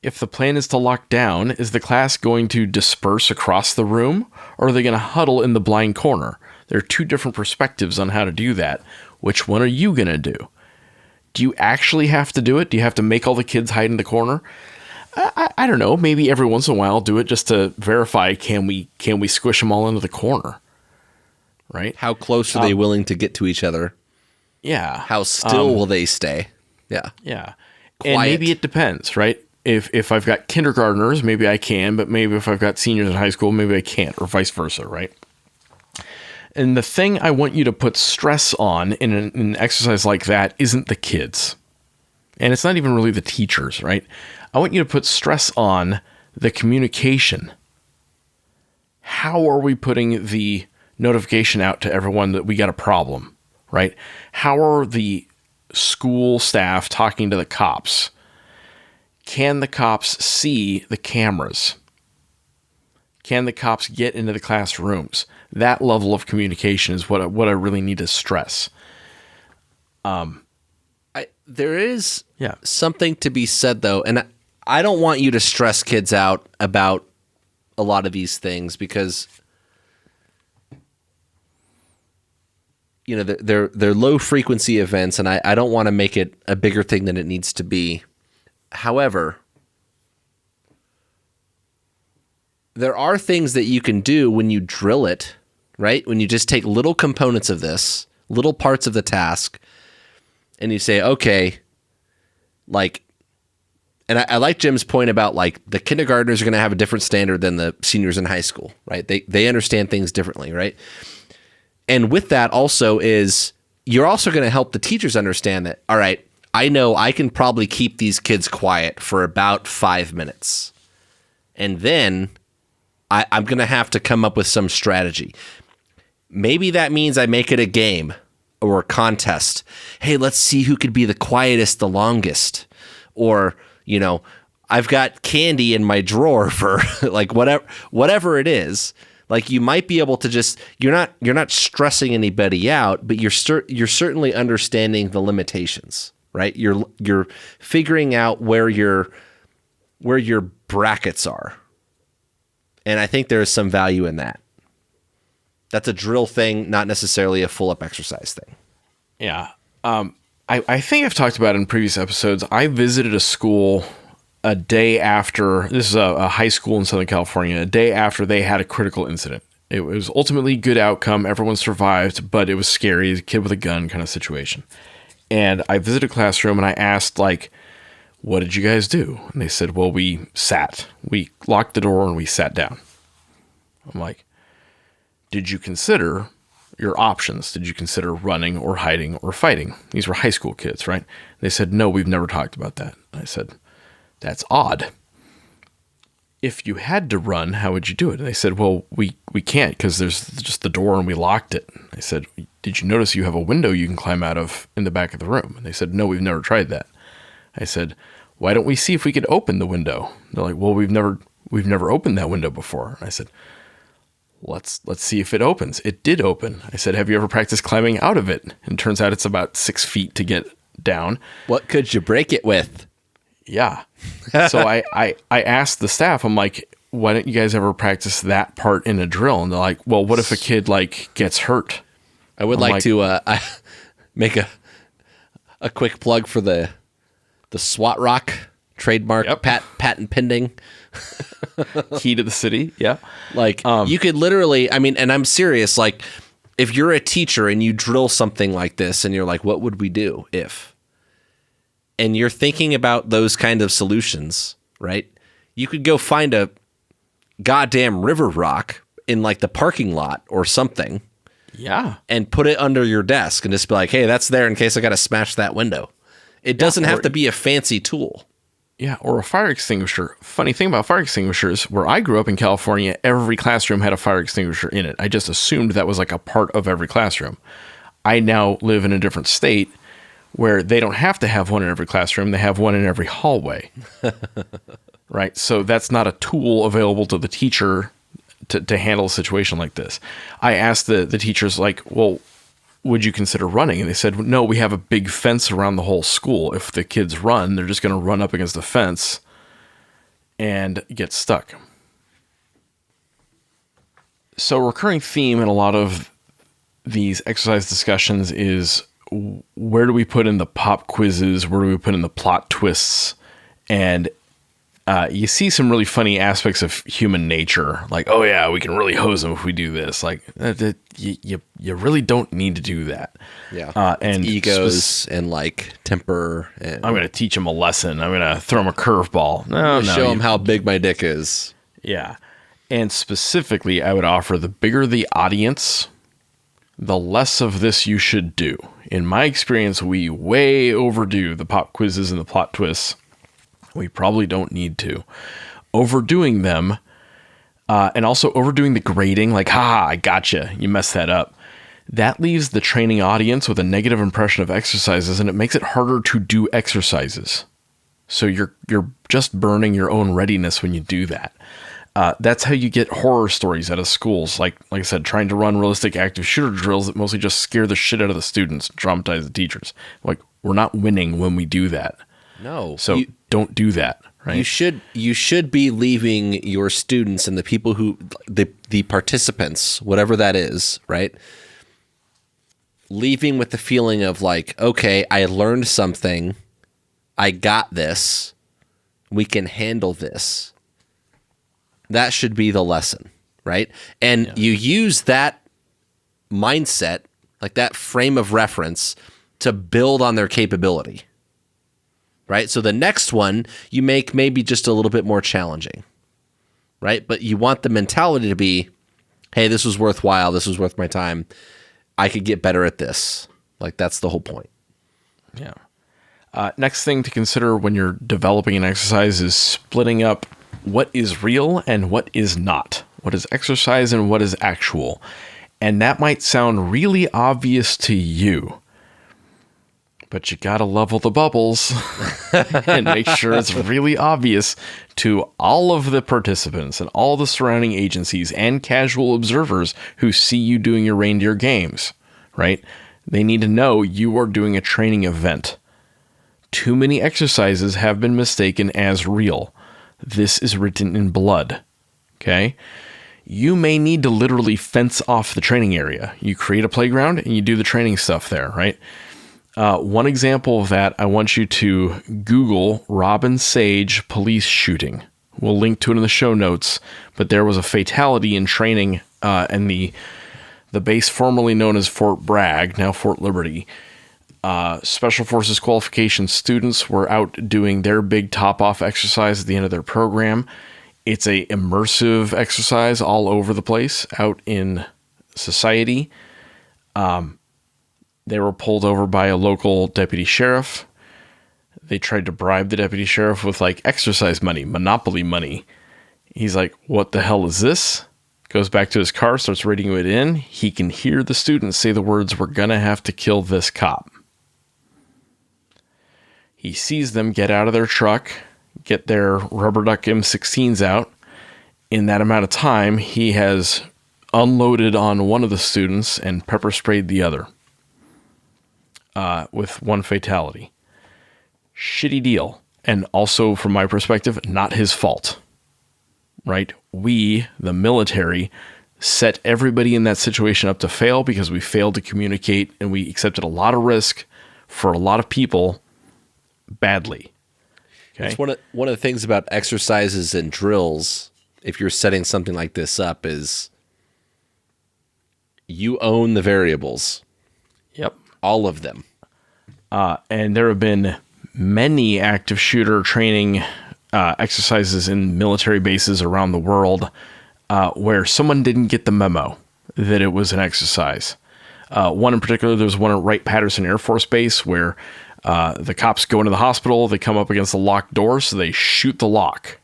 If the plan is to lock down, is the class going to disperse across the room, or are they going to huddle in the blind corner? There are two different perspectives on how to do that. Which one are you going to do? Do you actually have to do it? Do you have to make all the kids hide in the corner? I don't know. Maybe every once in a while do it just to verify, can we squish them all into the corner? Right? How close are they willing to get to each other? Yeah. How still will they stay? Yeah. Yeah. Quiet. And maybe it depends, right? If I've got kindergartners, maybe I can, but maybe if I've got seniors in high school, maybe I can't, or vice versa, right? And the thing I want you to put stress on in an exercise like that isn't the kids. And it's not even really the teachers, right? I want you to put stress on the communication. How are we putting the notification out to everyone that we got a problem? Right? How are the school staff talking to the cops? Can the cops see the cameras? Can the cops get into the classrooms? That level of communication is what I really need to stress. There is something to be said, though, and I don't want you to stress kids out about a lot of these things because you know, they're low frequency events, and I don't want to make it a bigger thing than it needs to be. However, there are things that you can do when you drill it, right? When you just take little components of this, little parts of the task, and you say, okay, like, and I like Jim's point about like the kindergartners are going to have a different standard than the seniors in high school, right? They understand things differently, right? And with that also is you're also going to help the teachers understand that, all right, I know I can probably keep these kids quiet for about 5 minutes. And then I'm going to have to come up with some strategy. Maybe that means I make it a game or a contest. Hey, let's see who could be the quietest the longest. Or, you know, I've got candy in my drawer for like whatever it is. Like you might be able to just you're not stressing anybody out, but you're certainly understanding the limitations, right? You're figuring out where your brackets are, and I think there is some value in that. That's a drill thing, not necessarily a full up exercise thing. Yeah, I think I've talked about it in previous episodes. I visited a school a day after, this is a high school in Southern California, a day after they had a critical incident. It was ultimately good outcome. Everyone survived, but it was scary. A kid with a gun kind of situation. And I visited a classroom and I asked, like, what did you guys do? And they said, well, we sat. We locked the door and we sat down. I'm like, did you consider your options? Did you consider running or hiding or fighting? These were high school kids, right? They said, no, we've never talked about that. I said, that's odd. If you had to run, how would you do it? And they said, well, we can't because there's just the door and we locked it. I said, did you notice you have a window you can climb out of in the back of the room? And they said, no, we've never tried that. I said, why don't we see if we could open the window? They're like, well, we've never opened that window before. I said, let's see if it opens. It did open. I said, have you ever practiced climbing out of it? And it turns out it's about 6 feet to get down. What could you break it with? Yeah. So I asked the staff, I'm like, why don't you guys ever practice that part in a drill? And they're like, well, what if a kid like gets hurt? I would like to make a quick plug for the SWAT Rock trademark patent pending. Key to the city. Yeah. Like you could literally, I mean, and I'm serious, like if you're a teacher and you drill something like this and you're like, what would we do if? And you're thinking about those kind of solutions, right? You could go find a goddamn river rock in like the parking lot or something. Yeah. And put it under your desk and just be like, hey, that's there in case I got to smash that window. It doesn't have to be a fancy tool. Yeah, or a fire extinguisher. Funny thing about fire extinguishers, where I grew up in California, every classroom had a fire extinguisher in it. I just assumed that was like a part of every classroom. I now live in a different state where they don't have to have one in every classroom. They have one in every hallway. Right? So that's not a tool available to the teacher to handle a situation like this. I asked the teachers, like, well, would you consider running? And they said, no, we have a big fence around the whole school. If the kids run, they're just going to run up against the fence and get stuck. So a recurring theme in a lot of these exercise discussions is where do we put in the pop quizzes? Where do we put in the plot twists? And you see some really funny aspects of human nature, like, oh yeah, we can really hose them if we do this. Like, you really don't need to do that. Yeah, and egos and like temper. And I'm going to teach them a lesson. I'm going to throw them a curveball. Show them how big my dick is. Yeah, and specifically, I would offer the bigger the audience, the less of this you should do. In my experience, we way overdo the pop quizzes and the plot twists. We probably don't need to. Overdoing them, and also overdoing the grading, like, I gotcha, you messed that up. That leaves the training audience with a negative impression of exercises, and it makes it harder to do exercises. So you're just burning your own readiness when you do that. That's how you get horror stories out of schools. Like I said, trying to run realistic active shooter drills that mostly just scare the shit out of the students, traumatize the teachers. Like, we're not winning when we do that. No. So don't do that, right? You should be leaving your students and the people who the participants, whatever that is, right? Leaving with the feeling of like, okay, I learned something. I got this. We can handle this. That should be the lesson, right? And you use that mindset, like that frame of reference, to build on their capability, right? So the next one you make maybe just a little bit more challenging, right? But you want the mentality to be, hey, this was worthwhile. This was worth my time. I could get better at this. Like, that's the whole point. Yeah. Next thing to consider when you're developing an exercise is splitting up what is real and what is not. What is exercise and what is actual. And that might sound really obvious to you, but you gotta level the bubbles and make sure it's really obvious to all of the participants and all the surrounding agencies and casual observers who see you doing your reindeer games, right? They need to know you are doing a training event. Too many exercises have been mistaken as real. This is written in blood, okay? You may need to literally fence off the training area. You create a playground and you do the training stuff there, right? One example of that, I want you to Google Robin Sage police shooting. We'll link to it in the show notes, but there was a fatality in training and the base formerly known as Fort Bragg, now Fort Liberty. Special Forces qualification students were out doing their big top-off exercise at the end of their program. It's a immersive exercise all over the place out in society. They were pulled over by a local deputy sheriff. They tried to bribe the deputy sheriff with like exercise money, Monopoly money. He's like, what the hell is this? Goes back to his car, starts reading it in. He can hear the students say the words, "We're going to have to kill this cop." He sees them get out of their truck, get their rubber duck M16s out. In that amount of time, he has unloaded on one of the students and pepper sprayed the other with one fatality. Shitty deal. And also, from my perspective, not his fault. Right? We, the military, set everybody in that situation up to fail because we failed to communicate and we accepted a lot of risk for a lot of people badly. Okay? It's one of the things about exercises and drills, if you're setting something like this up, is you own the variables. Yep. All of them. And there have been many active shooter training exercises in military bases around the world where someone didn't get the memo that it was an exercise. One in particular, there was one at Wright-Patterson Air Force Base where the cops go into the hospital, they come up against a locked door, so they shoot the lock.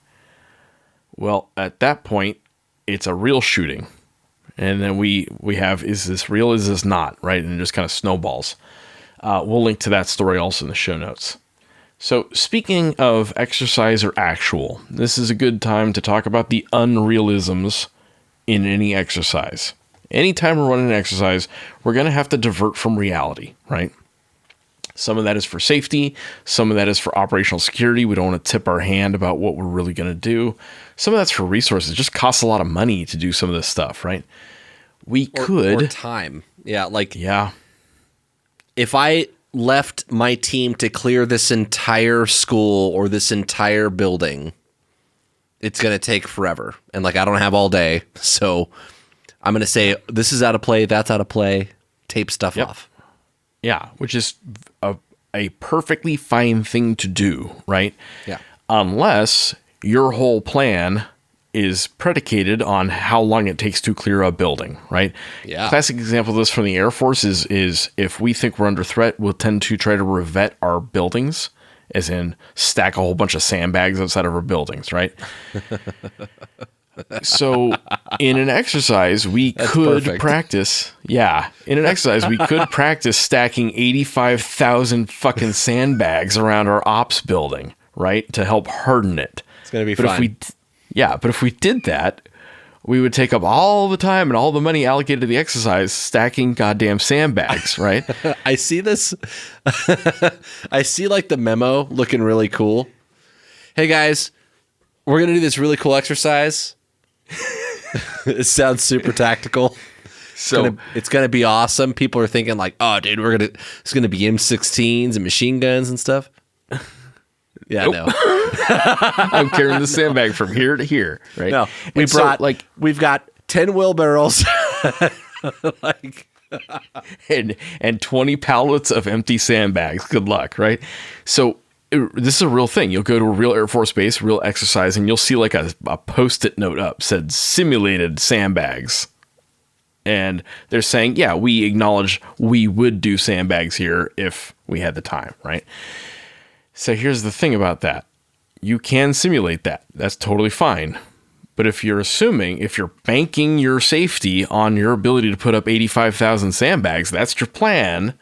Well, at that point, it's a real shooting. And then we have, is this real, is this not, right? And it just kind of snowballs. We'll link to that story also in the show notes. So speaking of exercise or actual, this is a good time to talk about the unrealisms in any exercise. Anytime we're running an exercise, we're going to have to divert from reality, right? Some of that is for safety. Some of that is for operational security. We don't want to tip our hand about what we're really going to do. Some of that's for resources. It just costs a lot of money to do some of this stuff, right? Or time. Yeah, like... Yeah. If I left my team to clear this entire school or this entire building, it's going to take forever. And like, I don't have all day. So I'm going to say, this is out of play. That's out of play. Tape stuff off. Yeah. Which is a perfectly fine thing to do, right? Yeah. Unless your whole plan is predicated on how long it takes to clear a building, right? Yeah. Classic example of this from the Air Force is if we think we're under threat, we'll tend to try to revet our buildings, as in stack a whole bunch of sandbags outside of our buildings, right? So in an exercise, we could practice. Yeah. In an exercise, we could practice stacking 85,000 fucking sandbags around our ops building, right? To help harden it. It's going to be fun. But if we did that, we would take up all the time and all the money allocated to the exercise stacking goddamn sandbags, right? I see this. I see like the memo looking really cool. Hey guys, we're going to do this really cool exercise. It sounds super tactical. So it's gonna be awesome. People are thinking like, oh dude, it's gonna be M16s and machine guns and stuff. Yeah, nope. No. I'm carrying the sandbag from here to here, right? No, we've got 10 wheelbarrows, and 20 pallets of empty sandbags. Good luck, right? So this is a real thing. You'll go to a real Air Force base, real exercise, and you'll see like a Post-it note up said simulated sandbags. And they're saying, yeah, we acknowledge we would do sandbags here if we had the time, right? So here's the thing about that. You can simulate that. That's totally fine. But if you're banking your safety on your ability to put up 85,000 sandbags, that's your plan.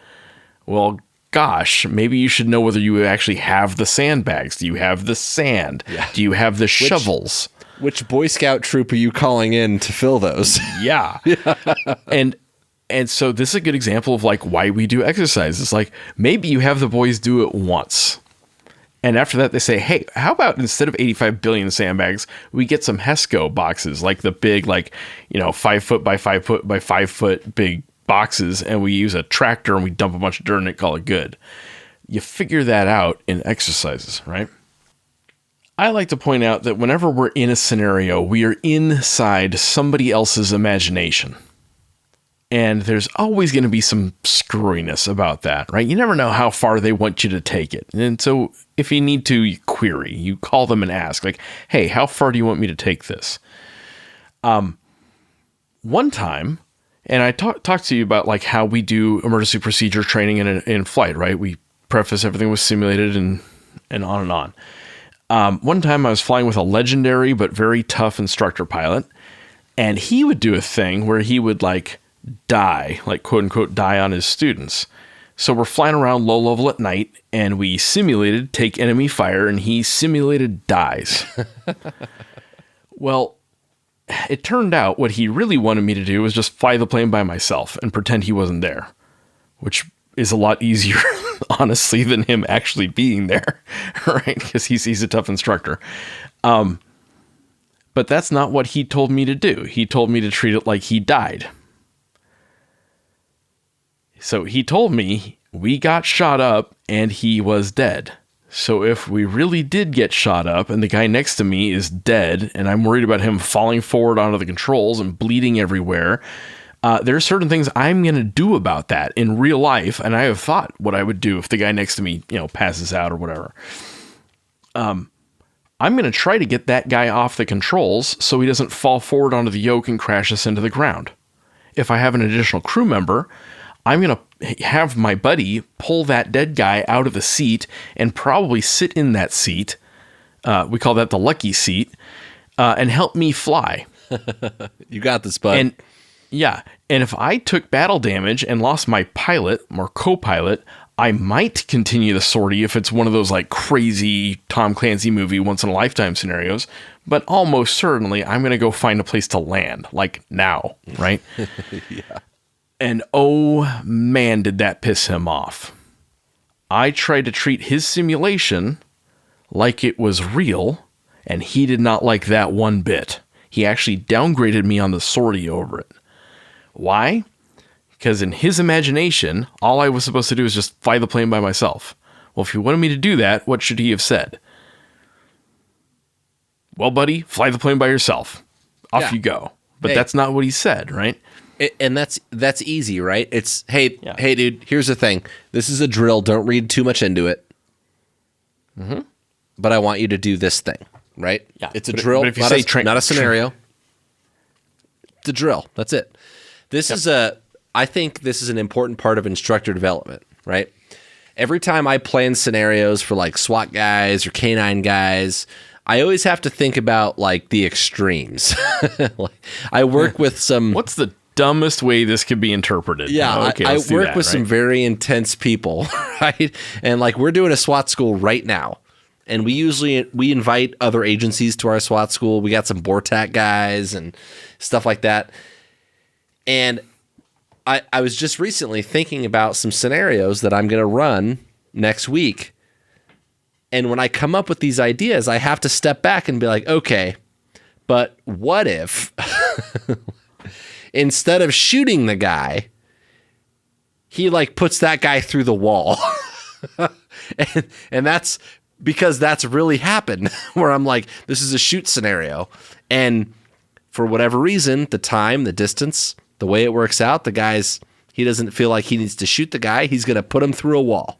Well, gosh, maybe you should know whether you actually have the sandbags. Do you have the sand? Yeah. Do you have the shovels? Which Boy Scout troop are you calling in to fill those? Yeah. And so this is a good example of like why we do exercise. It's like maybe you have the boys do it once. And after that, they say, hey, how about instead of 85 billion sandbags, we get some HESCO boxes, like the big, 5 foot by 5 foot by 5 foot big boxes, and we use a tractor and we dump a bunch of dirt in it, call it good. You figure that out in exercises, right? I like to point out that whenever we're in a scenario, we are inside somebody else's imagination. And there's always going to be some screwiness about that, right? You never know how far they want you to take it. And so if you need to, you query, you call them and ask, like, hey, how far do you want me to take this? One time, and I talked to you about like how we do emergency procedure training in flight, right? We preface everything with simulated and on and on. One time I was flying with a legendary but very tough instructor pilot, and he would do a thing where he would like die, like quote unquote die on his students. So we're flying around low level at night, and we simulated take enemy fire, and he simulated dies. Well, it turned out what he really wanted me to do was just fly the plane by myself and pretend he wasn't there, which is a lot easier, honestly, than him actually being there, right? Because he's a tough instructor. But that's not what he told me to do. He told me to treat it like he died. So he told me we got shot up and he was dead. So if we really did get shot up and the guy next to me is dead and I'm worried about him falling forward onto the controls and bleeding everywhere, there are certain things I'm going to do about that in real life. And I have thought what I would do if the guy next to me, passes out or whatever. I'm going to try to get that guy off the controls so he doesn't fall forward onto the yoke and crash us into the ground. If I have an additional crew member, I'm going to have my buddy pull that dead guy out of the seat and probably sit in that seat. We call that the lucky seat, and help me fly. You got this, bud. And yeah. And if I took battle damage and lost my pilot or co-pilot, I might continue the sortie if it's one of those like crazy Tom Clancy movie once in a lifetime scenarios, but almost certainly I'm going to go find a place to land like now. Right. Yeah. And oh man, did that piss him off. I tried to treat his simulation like it was real, and he did not like that one bit. He actually downgraded me on the sortie over it. Why? Because in his imagination, all I was supposed to do is just fly the plane by myself. Well, if he wanted me to do that, what should he have said? Well, buddy, fly the plane by yourself. Off you go. But that's not what he said, right? And that's easy, right? It's, hey, dude, here's the thing. This is a drill. Don't read too much into it. Mm-hmm. But I want you to do this thing, right? Yeah. It's a drill, but if you say not a scenario. It's a drill. That's it. I think this is an important part of instructor development, right? Every time I plan scenarios for like SWAT guys or K9 guys, I always have to think about like the extremes. I work with some... What's the dumbest way this could be interpreted? Yeah, okay, I work with some very intense people, right? And like we're doing a SWAT school right now. And we invite other agencies to our SWAT school. We got some BORTAC guys and stuff like that. And I was just recently thinking about some scenarios that I'm going to run next week. And when I come up with these ideas, I have to step back and be like, okay, but what if instead of shooting the guy, he like puts that guy through the wall? and that's because that's really happened where I'm like, this is a shoot scenario. And for whatever reason, the time, the distance, the way it works out, the guy's, he doesn't feel like he needs to shoot the guy. He's going to put him through a wall.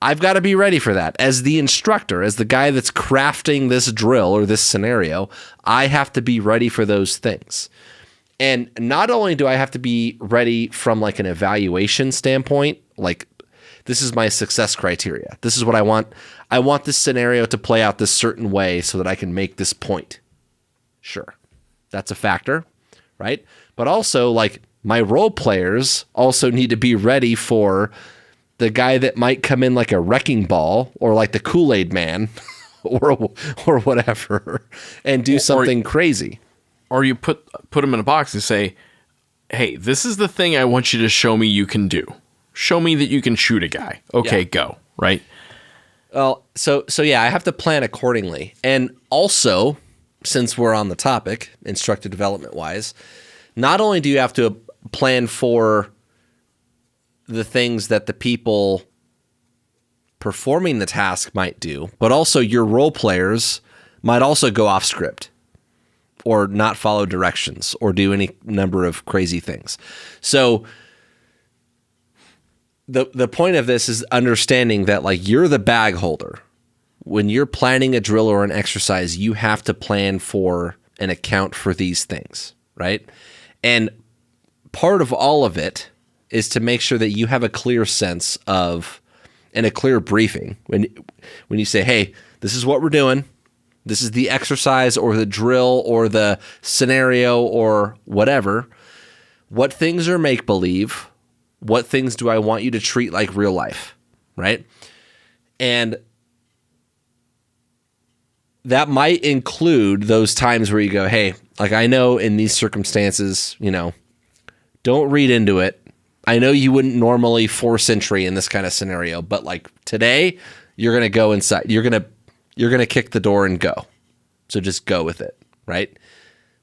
I've got to be ready for that. As the instructor, as the guy that's crafting this drill or this scenario, I have to be ready for those things. And not only do I have to be ready from like an evaluation standpoint, like this is my success criteria. This is what I want. I want this scenario to play out this certain way so that I can make this point. Sure. That's a factor, right? But also like my role players also need to be ready for the guy that might come in like a wrecking ball or like the Kool-Aid man or whatever and do something crazy. Or you put him in a box and say, hey, this is the thing I want you to show me you can do. Show me that you can shoot a guy. Okay, go, right? Well, so yeah, I have to plan accordingly. And also, since we're on the topic, instructor development wise, not only do you have to plan for the things that the people performing the task might do, but also your role players might also go off script or not follow directions or do any number of crazy things. So the point of this is understanding that like you're the bag holder. When you're planning a drill or an exercise, you have to plan for and account for these things, right? And part of all of it is to make sure that you have a clear sense of and a clear briefing when you say, hey, this is what we're doing. This is the exercise or the drill or the scenario or whatever. What things are make-believe? What things do I want you to treat like real life, right? And that might include those times where you go, hey, like I know in these circumstances, don't read into it. I know you wouldn't normally force entry in this kind of scenario, but like today, you're going to go inside. You're going to kick the door and go. So just go with it, right?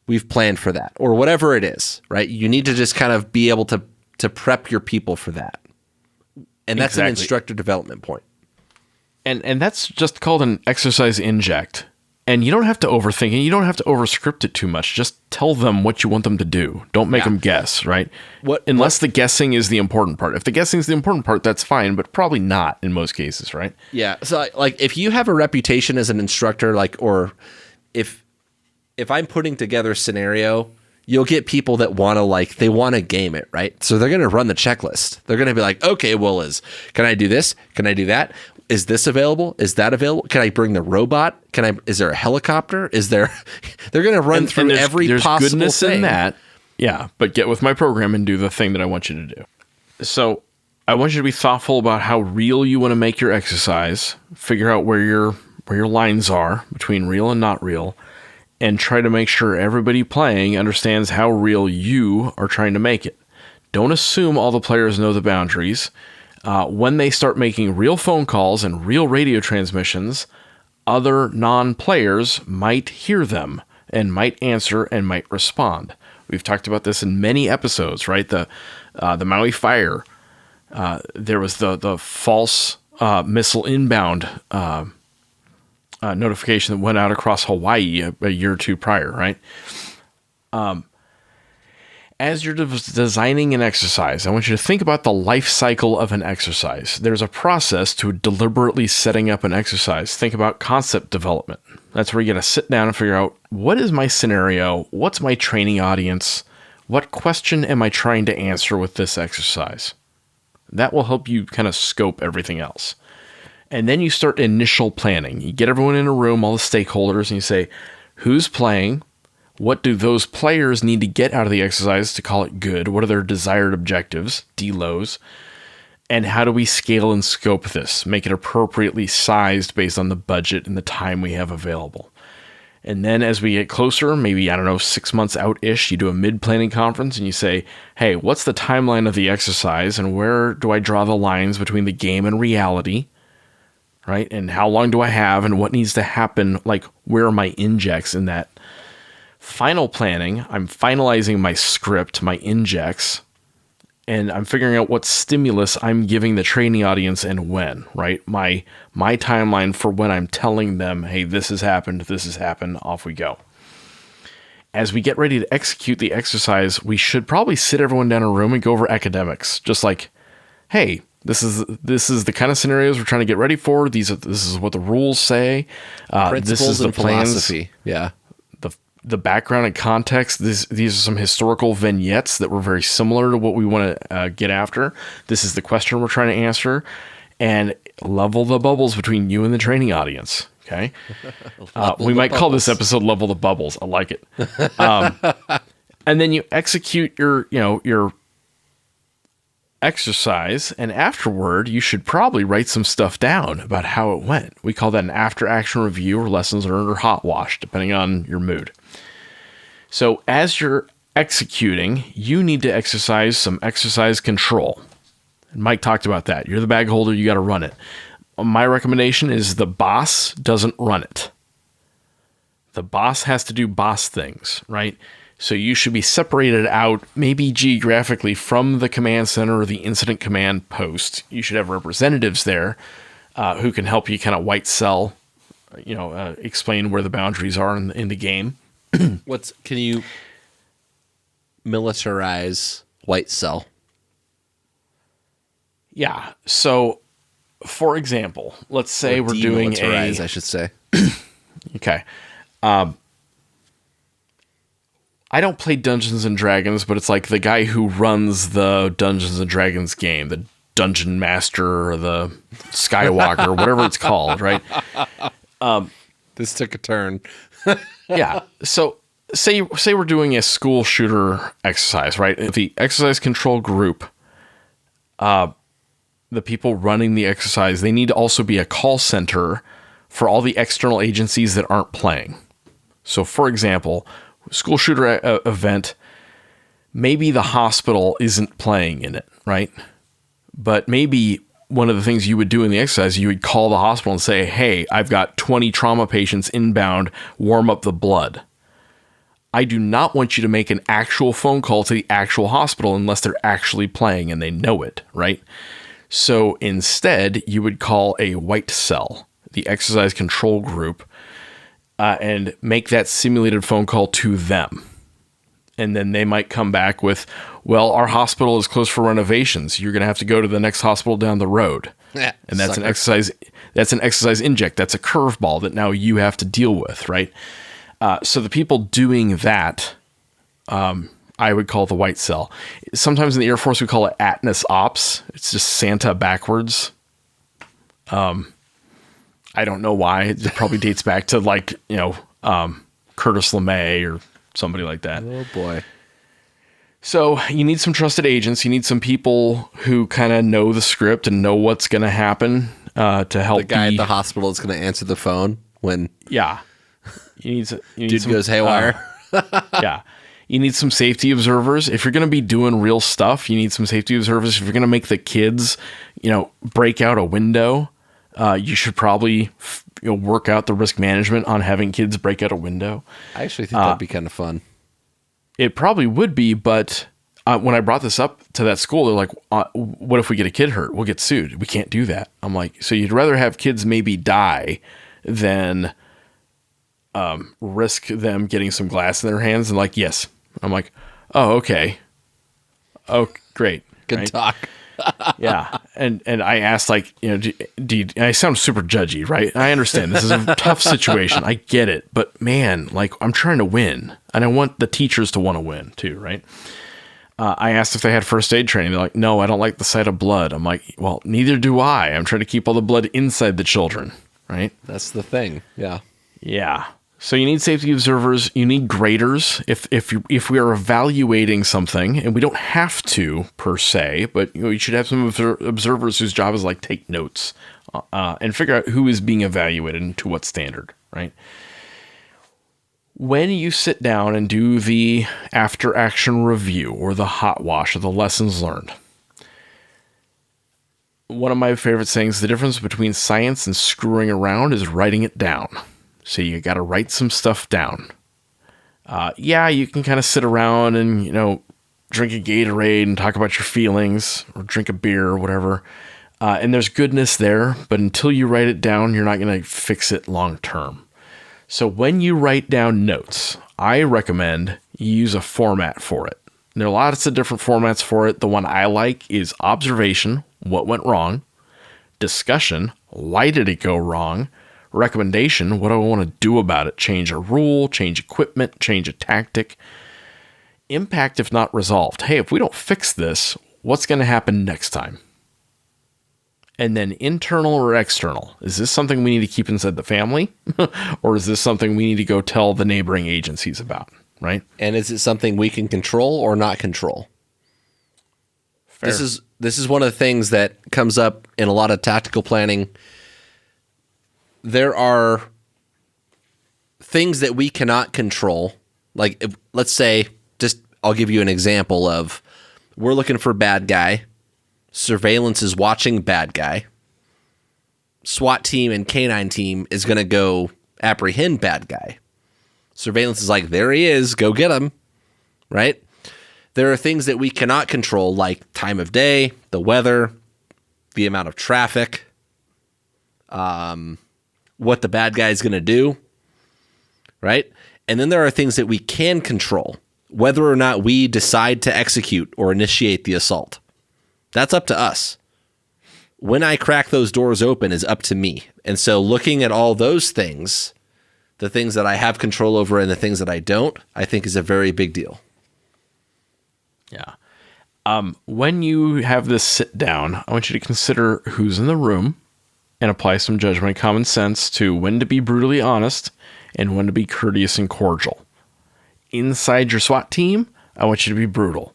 We've planned for that or whatever it is, right? You need to just kind of be able to prep your people for that. And that's an instructor development point. And that's just called an exercise inject. And you don't have to overthink it. You don't have to overscript it too much. Just tell them what you want them to do. Don't make them guess, right? Unless the guessing is the important part. If the guessing is the important part, that's fine, but probably not in most cases, right? Yeah. So like if you have a reputation as an instructor, like, or if I'm putting together a scenario, you'll get people that want to game it, right? So they're going to run the checklist. They're going to be like, okay, well, can I do this? Can I do that? Is this available? Is that available? Can I bring the robot? Is there a helicopter? They're going to run through every possible goodness thing. In that. Yeah, but get with my program and do the thing that I want you to do. So I want you to be thoughtful about how real you want to make your exercise, figure out where your lines are between real and not real, and try to make sure everybody playing understands how real you are trying to make it. Don't assume all the players know the boundaries. When they start making real phone calls and real radio transmissions, other non-players might hear them and might answer and might respond. We've talked about this in many episodes, right? The Maui fire. There was the false missile inbound notification that went out across Hawaii a year or two prior, right? As you're designing an exercise, I want you to think about the life cycle of an exercise. There's a process to deliberately setting up an exercise. Think about concept development. That's where you got to sit down and figure out, what is my scenario? What's my training audience? What question am I trying to answer with this exercise? That will help you kind of scope everything else. And then you start initial planning. You get everyone in a room, all the stakeholders, and you say, who's playing? What do those players need to get out of the exercise to call it good? What are their desired objectives, DLOs? And how do we scale and scope this? Make it appropriately sized based on the budget and the time we have available. And then as we get closer, maybe, 6 months out-ish, you do a mid-planning conference and you say, hey, what's the timeline of the exercise and where do I draw the lines between the game and reality? Right? And how long do I have and what needs to happen? Like, where are my injects in that? Final planning, I'm finalizing my script, my injects, and I'm figuring out what stimulus I'm giving the training audience and when, right? My timeline for when I'm telling them, hey, this has happened, off we go. As we get ready to execute the exercise, we should probably sit everyone down in a room and go over academics, just like, hey, this is the kind of scenarios we're trying to get ready for. This is what the rules say. Principles this is the and plans. philosophy. Yeah. The background and context, these are some historical vignettes that were very similar to what we want to get after. This is the question we're trying to answer, and level the bubbles between you and the training audience. Okay, we might call this episode "Level the Bubbles." I like it. And then you execute your exercise, and afterward, you should probably write some stuff down about how it went. We call that an after-action review or lessons learned or hot wash, depending on your mood. So as you're executing, you need to exercise some exercise control. And Mike talked about that. You're the bag holder, you got to run it. My recommendation is the boss doesn't run it. The boss has to do boss things, right? So you should be separated out, maybe geographically, from the command center or the incident command post. You should have representatives there who can help you kind of white cell, explain where the boundaries are in the game. Can you militarize white cell? Yeah. So, for example, let's say we're doing demilitarize, I should say. Okay. I don't play Dungeons and Dragons, but it's like the guy who runs the Dungeons and Dragons game, the Dungeon Master or the Skywalker, whatever it's called, right? This took a turn. Yeah. So say we're doing a school shooter exercise, right? The exercise control group, the people running the exercise, they need to also be a call center for all the external agencies that aren't playing. So, for example, school shooter event, maybe the hospital isn't playing in it, right? But maybe one of the things you would do in the exercise, you would call the hospital and say, hey, I've got 20 trauma patients inbound, warm up the blood. I do not want you to make an actual phone call to the actual hospital unless they're actually playing and they know it, right? So instead, you would call a white cell, the exercise control group, and make that simulated phone call to them. And then they might come back with, well, our hospital is closed for renovations. You're going to have to go to the next hospital down the road. And that's an exercise. That's an exercise inject. That's a curveball that now you have to deal with, right? So the people doing that, I would call the white cell. Sometimes in the Air Force, we call it ATNIS Ops. It's just Santa backwards. I don't know why. It probably dates back to Curtis LeMay or somebody like that. Oh boy. So you need some trusted agents. You need some people who kind of know the script and know what's going to happen to help. The guy at the hospital is going to answer the phone when you need dude some, goes haywire. Yeah. You need some safety observers. If you're going to be doing real stuff, you need some safety observers. If you're going to make the kids, break out a window, you should probably work out the risk management on having kids break out a window. I actually think that'd be kind of fun. It probably would be, but when I brought this up to that school, they're like, what if we get a kid hurt? We'll get sued. We can't do that. I'm like, so you'd rather have kids maybe die than risk them getting some glass in their hands? And like, yes. I'm like, oh, okay. Oh, great. Good talk. Yeah. And I asked, like, do you, I sound super judgy, right? I understand this is a tough situation. I get it. But man, like, I'm trying to win. And I want the teachers to want to win too, right? I asked if they had first aid training. They're like, no, I don't like the sight of blood. I'm like, well, neither do I. I'm trying to keep all the blood inside the children, right? That's the thing. Yeah. Yeah. So you need safety observers. You need graders. If we are evaluating something, and we don't have to per se, but you should have some observers whose job is like take notes and figure out who is being evaluated and to what standard, right? When you sit down and do the after action review or the hot wash or the lessons learned, one of my favorite sayings, the difference between science and screwing around is writing it down. So you got to write some stuff down. You can kind of sit around and, drink a Gatorade and talk about your feelings or drink a beer or whatever. And there's goodness there, but until you write it down, you're not going to fix it long term. So when you write down notes, I recommend you use a format for it. And there are lots of different formats for it. The one I like is observation, what went wrong, discussion, why did it go wrong, recommendation, what do I want to do about it, change a rule, change equipment, change a tactic, impact if not resolved. Hey, if we don't fix this, what's going to happen next time? And then internal or external. Is this something we need to keep inside the family? Or is this something we need to go tell the neighboring agencies about, right? And is it something we can control or not control? Fair. This is one of the things that comes up in a lot of tactical planning. There are things that we cannot control. Like, let's say, I'll give you an example of, we're looking for bad guy. Surveillance is watching bad guy. SWAT team and K9 team is going to go apprehend bad guy. Surveillance is like, there he is, go get him, right? There are things that we cannot control, like time of day, the weather, the amount of traffic, what the bad guy is going to do, right? And then there are things that we can control, whether or not we decide to execute or initiate the assault. That's up to us. When I crack those doors open is up to me. And so looking at all those things, the things that I have control over and the things that I don't, I think is a very big deal. Yeah. When you have this sit down, I want you to consider who's in the room and apply some judgment and common sense to when to be brutally honest and when to be courteous and cordial. Inside your SWAT team, I want you to be brutal.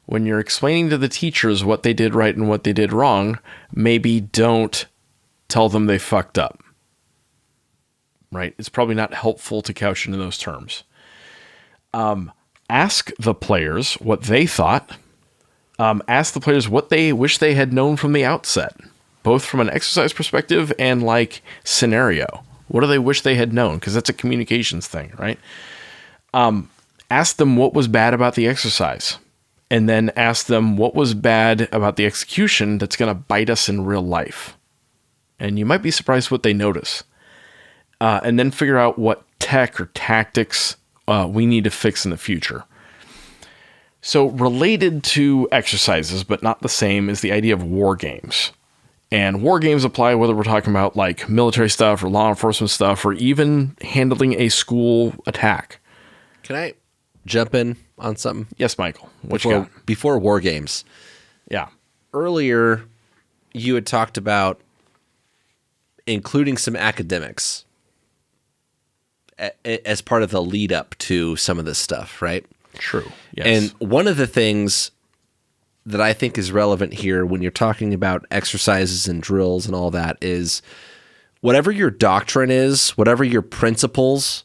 When you're explaining to the teachers what they did right and what they did wrong, maybe don't tell them they fucked up. Right? It's probably not helpful to couch it in those terms. Ask the players what they thought. Ask the players what they wish they had known from the outset, both from an exercise perspective and like scenario. What do they wish they had known? Because that's a communications thing, right? Ask them what was bad about the exercise, and then ask them what was bad about the execution that's going to bite us in real life. And you might be surprised what they notice. And then figure out what tech or tactics we need to fix in the future. So related to exercises, but not the same, is the idea of war games. And war games apply whether we're talking about like military stuff or law enforcement stuff or even handling a school attack. Can I jump in on something? Yes, Michael. What you got? Before war games. Yeah. Earlier, you had talked about including some academics as part of the lead up to some of this stuff, right? True. Yes. And one of the things that I think is relevant here when you're talking about exercises and drills and all that is whatever your doctrine is, whatever your principles,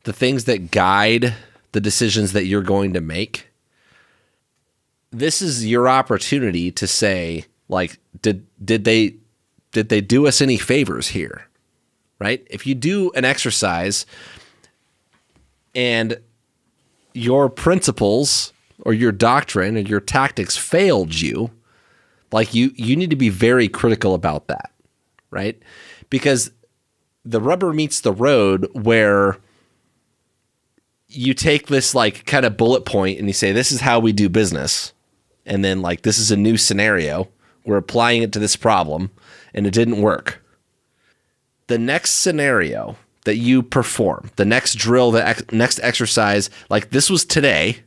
the things that guide the decisions that you're going to make, this is your opportunity to say, like, did they do us any favors here? Right? If you do an exercise and your principles or your doctrine or your tactics failed you, like you need to be very critical about that, right? Because the rubber meets the road where you take this like kind of bullet point and you say, this is how we do business. And then like, this is a new scenario. We're applying it to this problem and it didn't work. The next scenario that you perform, the next drill, the next exercise, like this was today,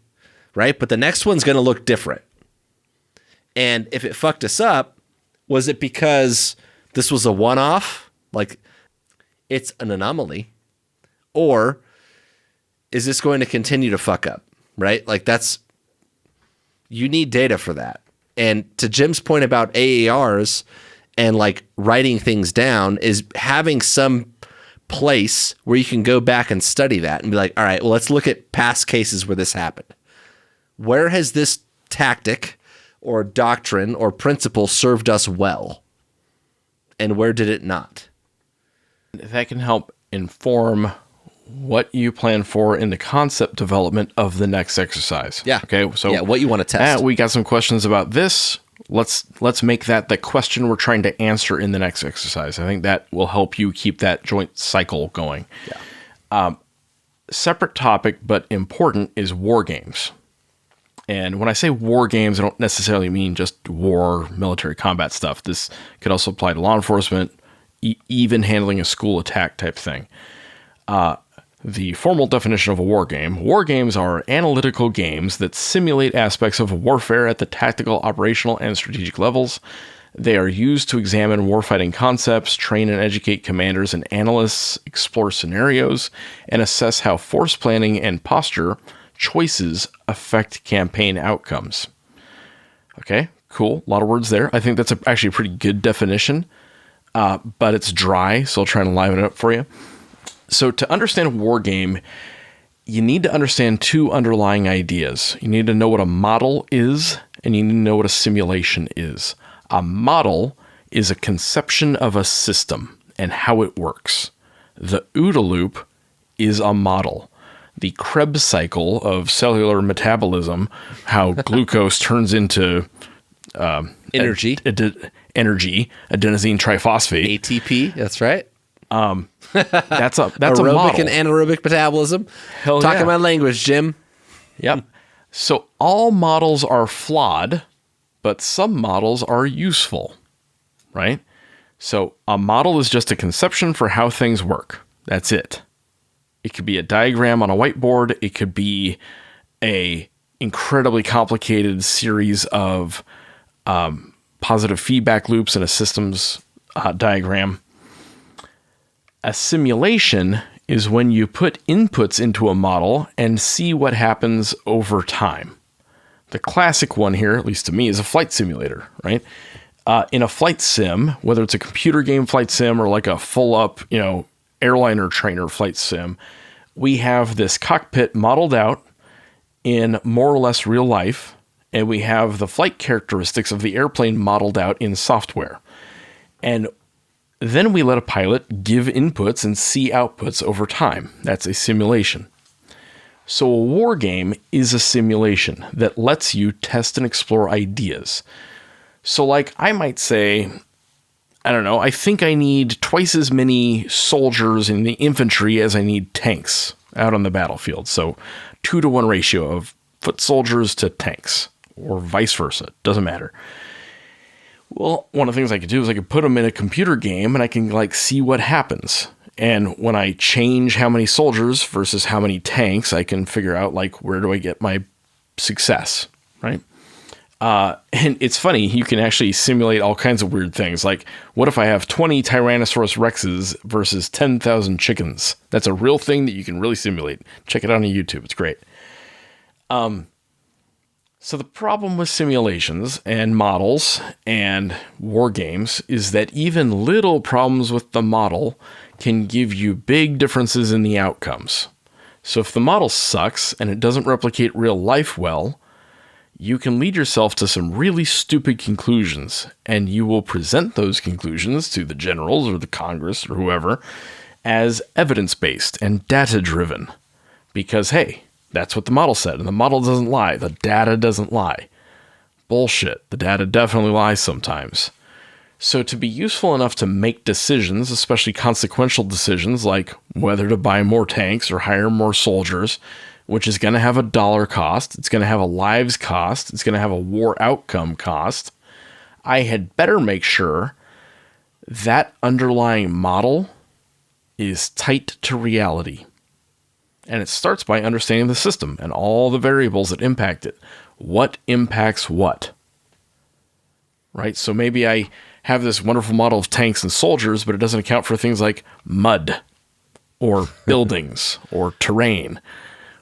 right? But the next one's going to look different. And if it fucked us up, was it because this was a one-off? Like it's an anomaly? Or is this going to continue to fuck up, right? Like you need data for that. And to Jim's point about AARs and like writing things down is having some place where you can go back and study that and be like, all right, well, let's look at past cases where this happened. Where has this tactic or doctrine or principle served us well? And where did it not? That can help inform what you plan for in the concept development of the next exercise. Yeah. Okay. So what you want to test. We got some questions about this. Let's make that the question we're trying to answer in the next exercise. I think that will help you keep that joint cycle going. Yeah. Separate topic, but important, is war games. And when I say war games, I don't necessarily mean just war, military combat stuff. This could also apply to law enforcement, even handling a school attack type thing. The formal definition of a war games are analytical games that simulate aspects of warfare at the tactical, operational, and strategic levels. They are used to examine warfighting concepts, train and educate commanders and analysts, explore scenarios, and assess how force planning and posture choices affect campaign outcomes. Okay, cool. A lot of words there. I think that's actually a pretty good definition, but it's dry, so I'll try and liven it up for you. So to understand a war game, you need to understand two underlying ideas. You need to know what a model is, and you need to know what a simulation is. A model is a conception of a system and how it works. The OODA loop is a model. The Krebs cycle of cellular metabolism, how glucose turns into Energy. Energy, adenosine triphosphate. ATP, that's right. That's a Aerobic model. and anaerobic metabolism. Hell Talking yeah. my language, Jim. Yep. So all models are flawed, but some models are useful, right? So a model is just a conception for how things work. That's it. It could be a diagram on a whiteboard. It could be a incredibly complicated series of positive feedback loops in a systems diagram. A simulation is when you put inputs into a model and see what happens over time. The classic one here, at least to me, is a flight simulator, right? In a flight sim, whether it's a computer game flight sim or like a full up, airliner trainer flight sim, we have this cockpit modeled out in more or less real life, and we have the flight characteristics of the airplane modeled out in software. And then we let a pilot give inputs and see outputs over time. That's a simulation. So a war game is a simulation that lets you test and explore ideas. So like I might say, I don't know, I think I need twice as many soldiers in the infantry as I need tanks out on the battlefield. So 2-to-1 ratio of foot soldiers to tanks, or vice versa. Doesn't matter. Well, one of the things I could do is I could put them in a computer game and I can like see what happens. And when I change how many soldiers versus how many tanks, I can figure out like where do I get my success, right? And it's funny, you can actually simulate all kinds of weird things. Like, what if I have 20 Tyrannosaurus Rexes versus 10,000 chickens? That's a real thing that you can really simulate. Check it out on YouTube. It's great. So the problem with simulations and models and war games is that even little problems with the model can give you big differences in the outcomes. So if the model sucks and it doesn't replicate real life well, you can lead yourself to some really stupid conclusions, and you will present those conclusions to the generals or the Congress or whoever as evidence-based and data-driven. Because, hey, that's what the model said, and the model doesn't lie. The data doesn't lie. Bullshit. The data definitely lies sometimes. So to be useful enough to make decisions, especially consequential decisions like whether to buy more tanks or hire more soldiers, which is going to have a dollar cost, it's going to have a lives cost, it's going to have a war outcome cost, I had better make sure that underlying model is tight to reality. And it starts by understanding the system and all the variables that impact it. What impacts what? Right? So maybe I have this wonderful model of tanks and soldiers, but it doesn't account for things like mud or buildings or terrain.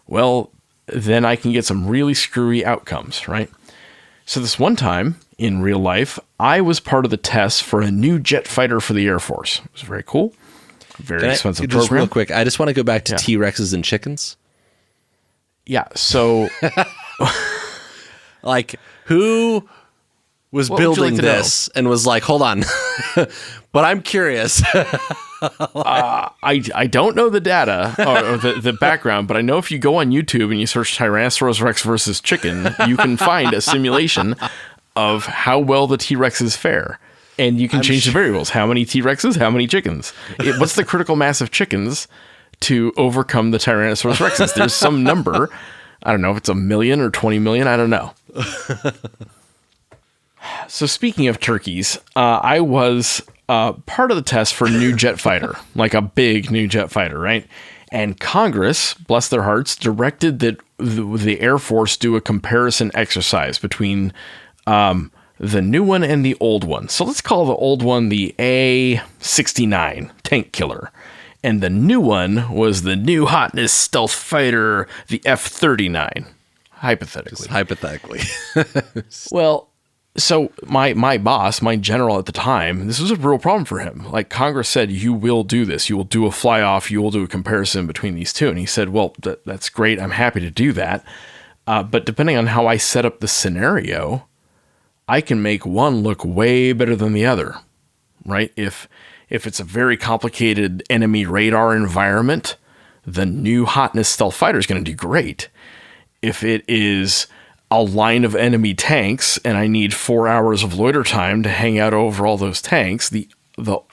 Well, then I can get some really screwy outcomes, right? So this one time in real life, I was part of the test for a new jet fighter for the Air Force. It was very cool. Very expensive program. Just real quick, I just want to go back to T-Rexes and chickens. Yeah, so... like, who was building this and was like, hold on, but I'm curious. I don't know the data or the background, but I know if you go on YouTube and you search Tyrannosaurus Rex versus chicken, you can find a simulation of how well the T-Rexes fare. And you can change the variables. How many T-Rexes? How many chickens? What's the critical mass of chickens to overcome the Tyrannosaurus Rexes? There's some number. I don't know if it's 1 million or 20 million. I don't know. So speaking of turkeys, I was part of the test for a new jet fighter, like a big new jet fighter, right? And Congress, bless their hearts, directed that the Air Force do a comparison exercise between the new one and the old one. So let's call the old one the A-69 tank killer. And the new one was the new hotness stealth fighter, the F-39, hypothetically. Well, so my boss, my general at the time, this was a real problem for him. Like Congress said, you will do this. You will do a fly-off. You will do a comparison between these two. And he said, well, that's great. I'm happy to do that. But depending on how I set up the scenario, I can make one look way better than the other, right? If it's a very complicated enemy radar environment, the new hotness stealth fighter is going to do great. If it is a line of enemy tanks and I need 4 hours of loiter time to hang out over all those tanks, the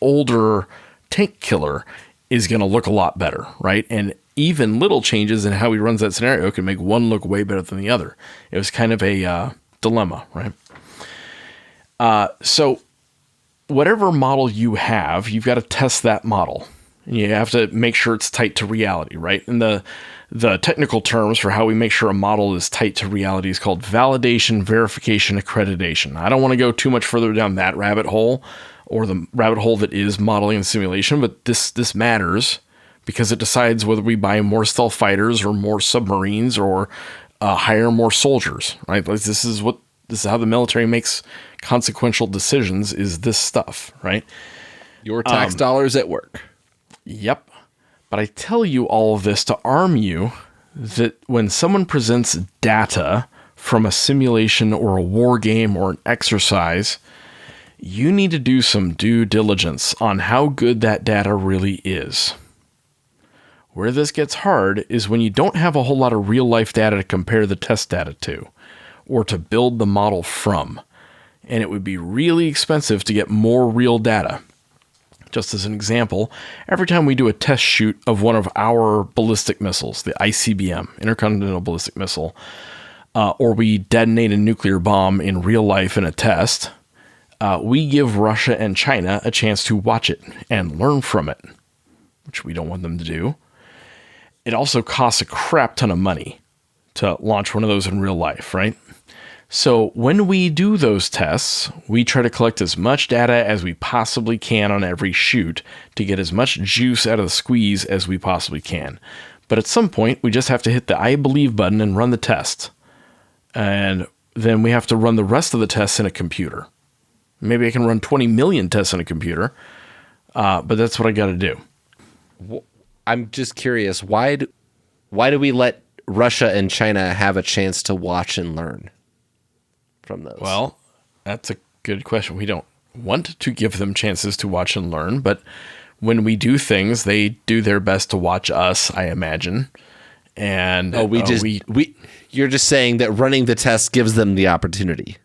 older tank killer is going to look a lot better, right? And even little changes in how he runs that scenario can make one look way better than the other. It was kind of a dilemma, right? So whatever model you have, you've got to test that model. And you have to make sure it's tight to reality, right? And the technical terms for how we make sure a model is tight to reality is called validation, verification, accreditation. I don't want to go too much further down that rabbit hole, or the rabbit hole that is modeling and simulation, but this matters because it decides whether we buy more stealth fighters or more submarines or hire more soldiers, right? Like this is how the military makes consequential decisions, is this stuff, right? Your tax dollars at work. Yep. But I tell you all of this to arm you that when someone presents data from a simulation or a war game or an exercise, you need to do some due diligence on how good that data really is. Where this gets hard is when you don't have a whole lot of real life data to compare the test data to, or to build the model from. And it would be really expensive to get more real data. Just as an example, every time we do a test shoot of one of our ballistic missiles, the ICBM, Intercontinental Ballistic Missile, or we detonate a nuclear bomb in real life in a test, we give Russia and China a chance to watch it and learn from it, which we don't want them to do. It also costs a crap ton of money to launch one of those in real life, right? So when we do those tests, we try to collect as much data as we possibly can on every shoot to get as much juice out of the squeeze as we possibly can. But at some point, we just have to hit the I believe button and run the test. And then we have to run the rest of the tests in a computer. Maybe I can run 20 million tests on a computer, but that's what I got to do. I'm just curious, why do we let Russia and China have a chance to watch and learn from those? Well, that's a good question. We don't want to give them chances to watch and learn, but when we do things, they do their best to watch us, I imagine. And you're just saying that running the test gives them the opportunity.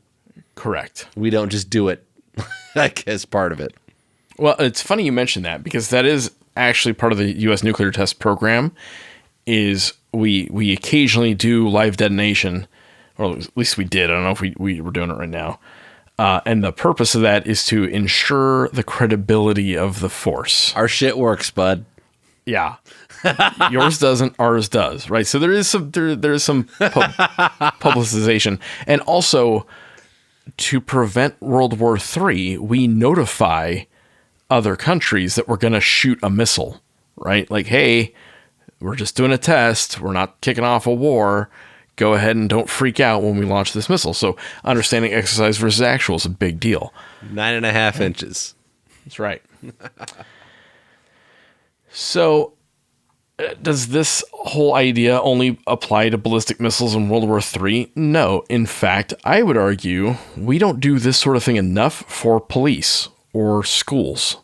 Correct. We don't just do it like as part of it. Well, it's funny you mentioned that because that is actually part of the U.S. nuclear test program. Is we occasionally do live detonation, or at least we did. I don't know if we were doing it right now. And the purpose of that is to ensure the credibility of the force. Our shit works, bud. Yeah. Yours doesn't, ours does, right? So there is some publicization. And also, to prevent World War III, we notify other countries that we're going to shoot a missile, right? Like, hey, we're just doing a test. We're not kicking off a war. Go ahead and don't freak out when we launch this missile. So understanding exercise versus actual is a big deal. 9.5 inches. That's right. So does this whole idea only apply to ballistic missiles in World War III? No. In fact, I would argue we don't do this sort of thing enough for police or schools.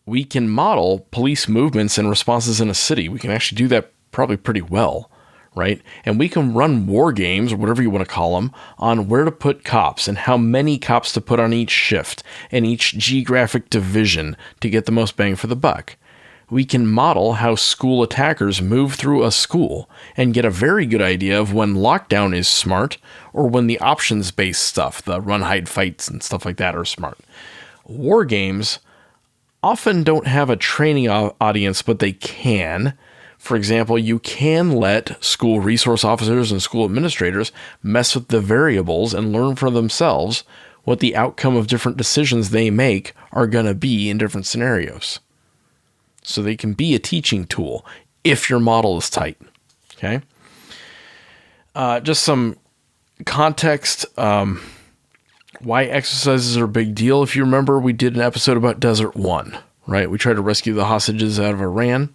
We can model police movements and responses in a city. We can actually do that probably pretty well, right? And we can run war games, or whatever you want to call them, on where to put cops and how many cops to put on each shift and each geographic division to get the most bang for the buck. We can model how school attackers move through a school and get a very good idea of when lockdown is smart or when the options-based stuff, the run, hide, fights and stuff like that, are smart. War games often don't have a training audience, but they can. For example, you can let school resource officers and school administrators mess with the variables and learn for themselves what the outcome of different decisions they make are going to be in different scenarios. So they can be a teaching tool if your model is tight. Okay. Just some context. Why exercises are a big deal. If you remember, we did an episode about Desert One, right? We tried to rescue the hostages out of Iran.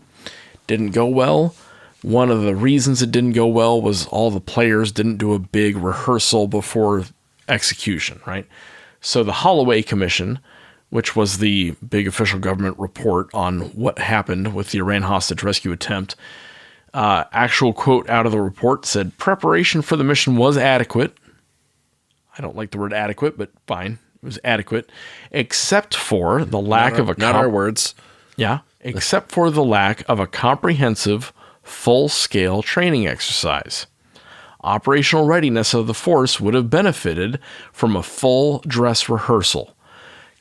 Didn't go well. One of the reasons it didn't go well was all the players didn't do a big rehearsal before execution, right? So the Holloway Commission, which was the big official government report on what happened with the Iran hostage rescue attempt, Actual quote out of the report said, preparation for the mission was adequate. I don't like the word adequate, but fine. It was adequate, except for the lack of a... Not our words. Yeah, except for the lack of a comprehensive, full-scale training exercise. Operational readiness of the force would have benefited from a full dress rehearsal.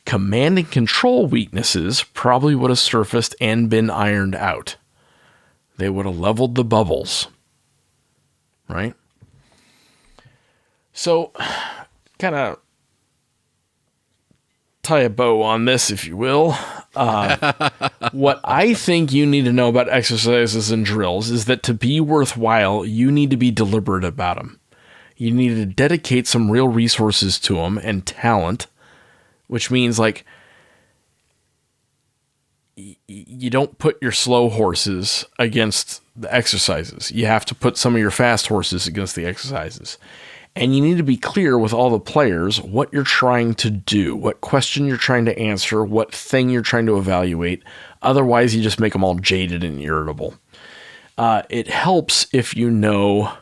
Command and control weaknesses probably would have surfaced and been ironed out. They would have leveled the bubbles. Right? So, kind of tie a bow on this, if you will. What I think you need to know about exercises and drills is that to be worthwhile, you need to be deliberate about them. You need to dedicate some real resources to them and talent, which means like you don't put your slow horses against the exercises. You have to put some of your fast horses against the exercises. And you need to be clear with all the players what you're trying to do, what question you're trying to answer, what thing you're trying to evaluate. Otherwise, you just make them all jaded and irritable. It helps if you know,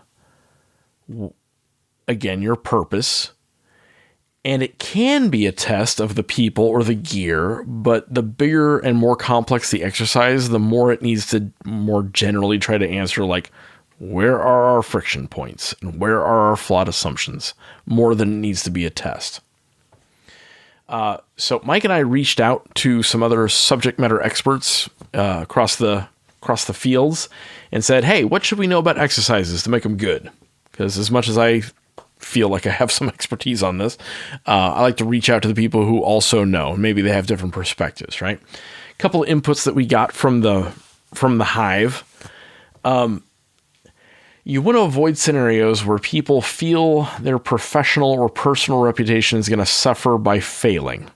again, your purpose. And it can be a test of the people or the gear, but the bigger and more complex the exercise, the more it needs to more generally try to answer, like, where are our friction points and where are our flawed assumptions, more than it needs to be a test. So Mike and I reached out to some other subject matter experts across the fields and said, hey, what should we know about exercises to make them good? Because as much as I feel like I have some expertise on this, I like to reach out to the people who also know. Maybe they have different perspectives, right? A couple of inputs that we got from the Hive. You want to avoid scenarios where people feel their professional or personal reputation is going to suffer by failing.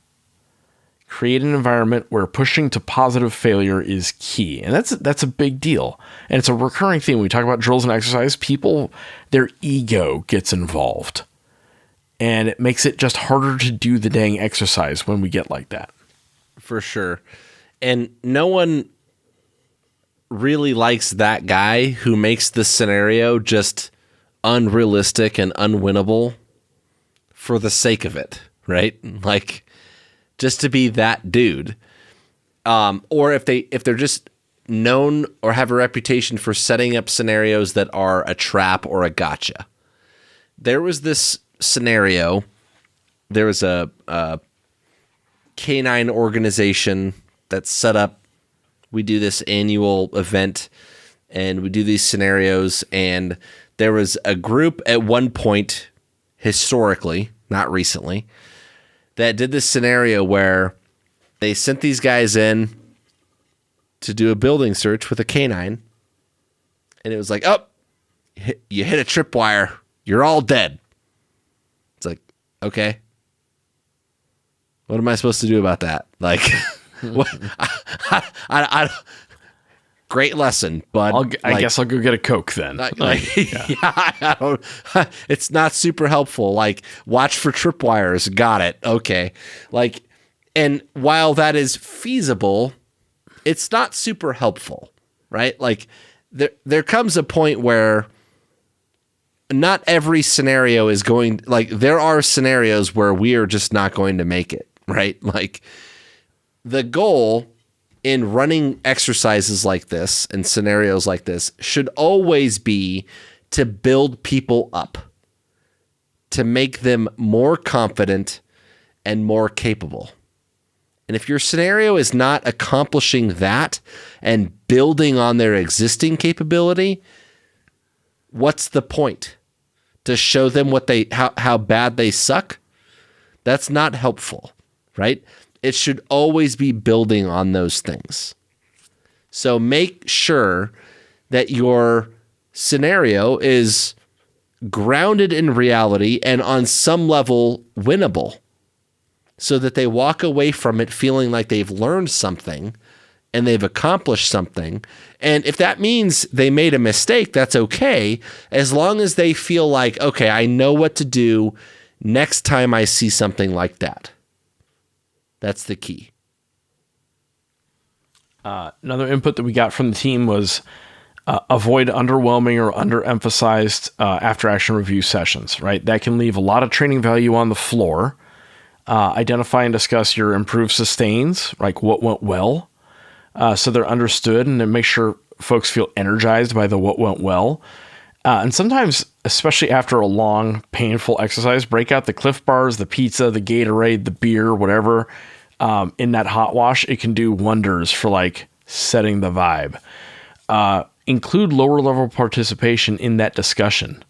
Create an environment where pushing to positive failure is key. And that's a big deal. And it's a recurring theme. When we talk about drills and exercise, people, their ego gets involved. And it makes it just harder to do the dang exercise when we get like that. For sure. And no one really likes that guy who makes the scenario just unrealistic and unwinnable for the sake of it, right? Like, just to be that dude. Or if they're just known or have a reputation for setting up scenarios that are a trap or a gotcha. There was this scenario. There was a canine organization that set up. We do this annual event and we do these scenarios, and there was a group at one point historically, not recently, that did this scenario where they sent these guys in to do a building search with a canine, and it was like, oh, you hit a tripwire, you're all dead. It's like, okay, what am I supposed to do about that? Like, what? I great lesson, but I guess I'll go get a Coke then. I don't. It's not super helpful. Like, watch for tripwires. Got it. Okay. Like, and while that is feasible, it's not super helpful, right? Like, there comes a point where not every scenario is going. Like, there are scenarios where we are just not going to make it, right? Like, the goal in running exercises like this and scenarios like this should always be to build people up, to make them more confident and more capable. And if your scenario is not accomplishing that and building on their existing capability, what's the point? To show them how bad they suck? That's not helpful, right? It should always be building on those things. So make sure that your scenario is grounded in reality and on some level winnable, so that they walk away from it feeling like they've learned something and they've accomplished something. And if that means they made a mistake, that's okay, as long as they feel like, okay, I know what to do next time I see something like that. That's the key. Another input that we got from the team was Avoid underwhelming or underemphasized after action review sessions, right? That can leave a lot of training value on the floor. Identify and discuss your improved sustains, like what went well, so they're understood, and then make sure folks feel energized by the what went well. And sometimes, especially after a long, painful exercise, break out the Cliff Bars, the pizza, the Gatorade, the beer, whatever, in that hot wash. It can do wonders for like setting the vibe. Include lower level participation in that discussion,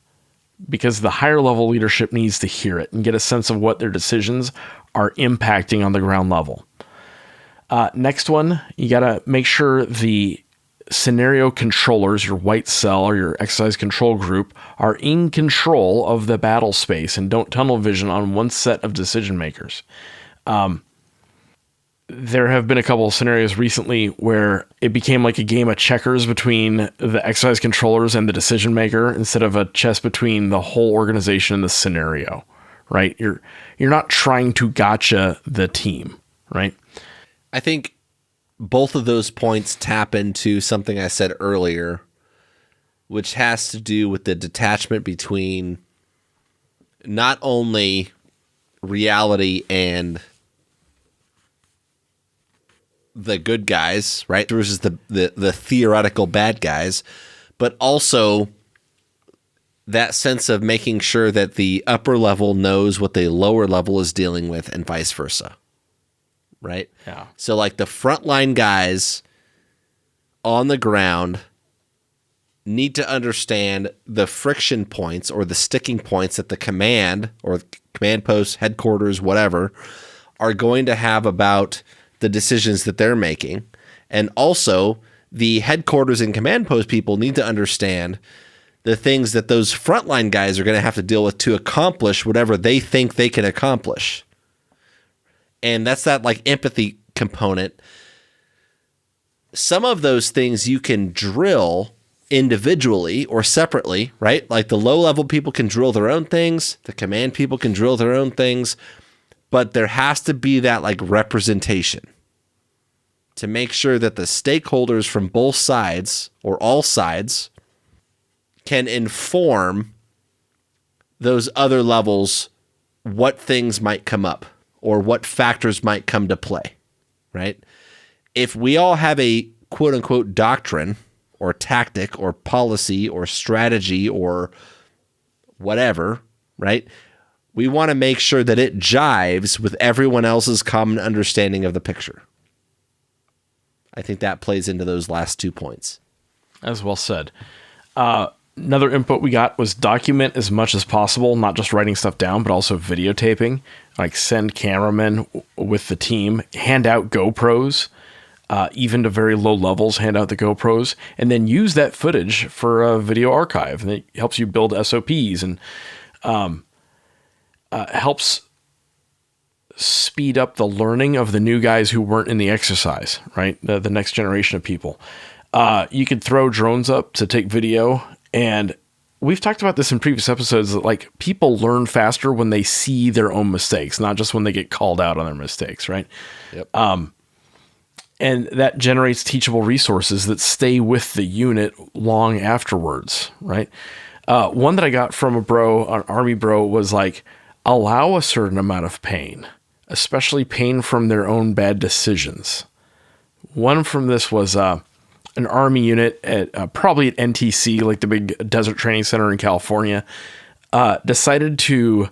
because the higher level leadership needs to hear it and get a sense of what their decisions are impacting on the ground level. Next one, you got to make sure the scenario controllers, your white cell or your exercise control group, are in control of the battle space and don't tunnel vision on one set of decision makers. There have been a couple of scenarios recently where it became like a game of checkers between the exercise controllers and the decision maker instead of a chess between the whole organization and the scenario, right? You're not trying to gotcha the team, right? I think both of those points tap into something I said earlier, which has to do with the detachment between not only reality and the good guys, right, versus the theoretical bad guys, but also that sense of making sure that the upper level knows what the lower level is dealing with and vice versa, right? Yeah. So like the frontline guys on the ground need to understand the friction points or the sticking points that the command or command post, headquarters, whatever, are going to have about the decisions that they're making. And also the headquarters and command post people need to understand the things that those frontline guys are going to have to deal with to accomplish whatever they think they can accomplish. And that's that like empathy component. Some of those things you can drill individually or separately, right? Like the low level people can drill their own things. The command people can drill their own things. But there has to be that like representation to make sure that the stakeholders from both sides or all sides can inform those other levels what things might come up or what factors might come to play, right? If we all have a quote unquote doctrine or tactic or policy or strategy or whatever, right? We want to make sure that it jives with everyone else's common understanding of the picture. I think that plays into those last 2 points. As well said. Another input we got was document as much as possible, not just writing stuff down, but also videotaping. Like send cameramen with the team, hand out GoPros, even to very low levels, hand out the GoPros, and then use that footage for a video archive. And it helps you build SOPs and helps speed up the learning of the new guys who weren't in the exercise, right? The next generation of people. You could throw drones up to take video, and we've talked about this in previous episodes that like people learn faster when they see their own mistakes, not just when they get called out on their mistakes, right? Yep. And that generates teachable resources that stay with the unit long afterwards, right? One that I got from an Army bro, was like, allow a certain amount of pain, especially pain from their own bad decisions. One from this was an Army unit at probably at NTC, like the big desert training center in California, decided to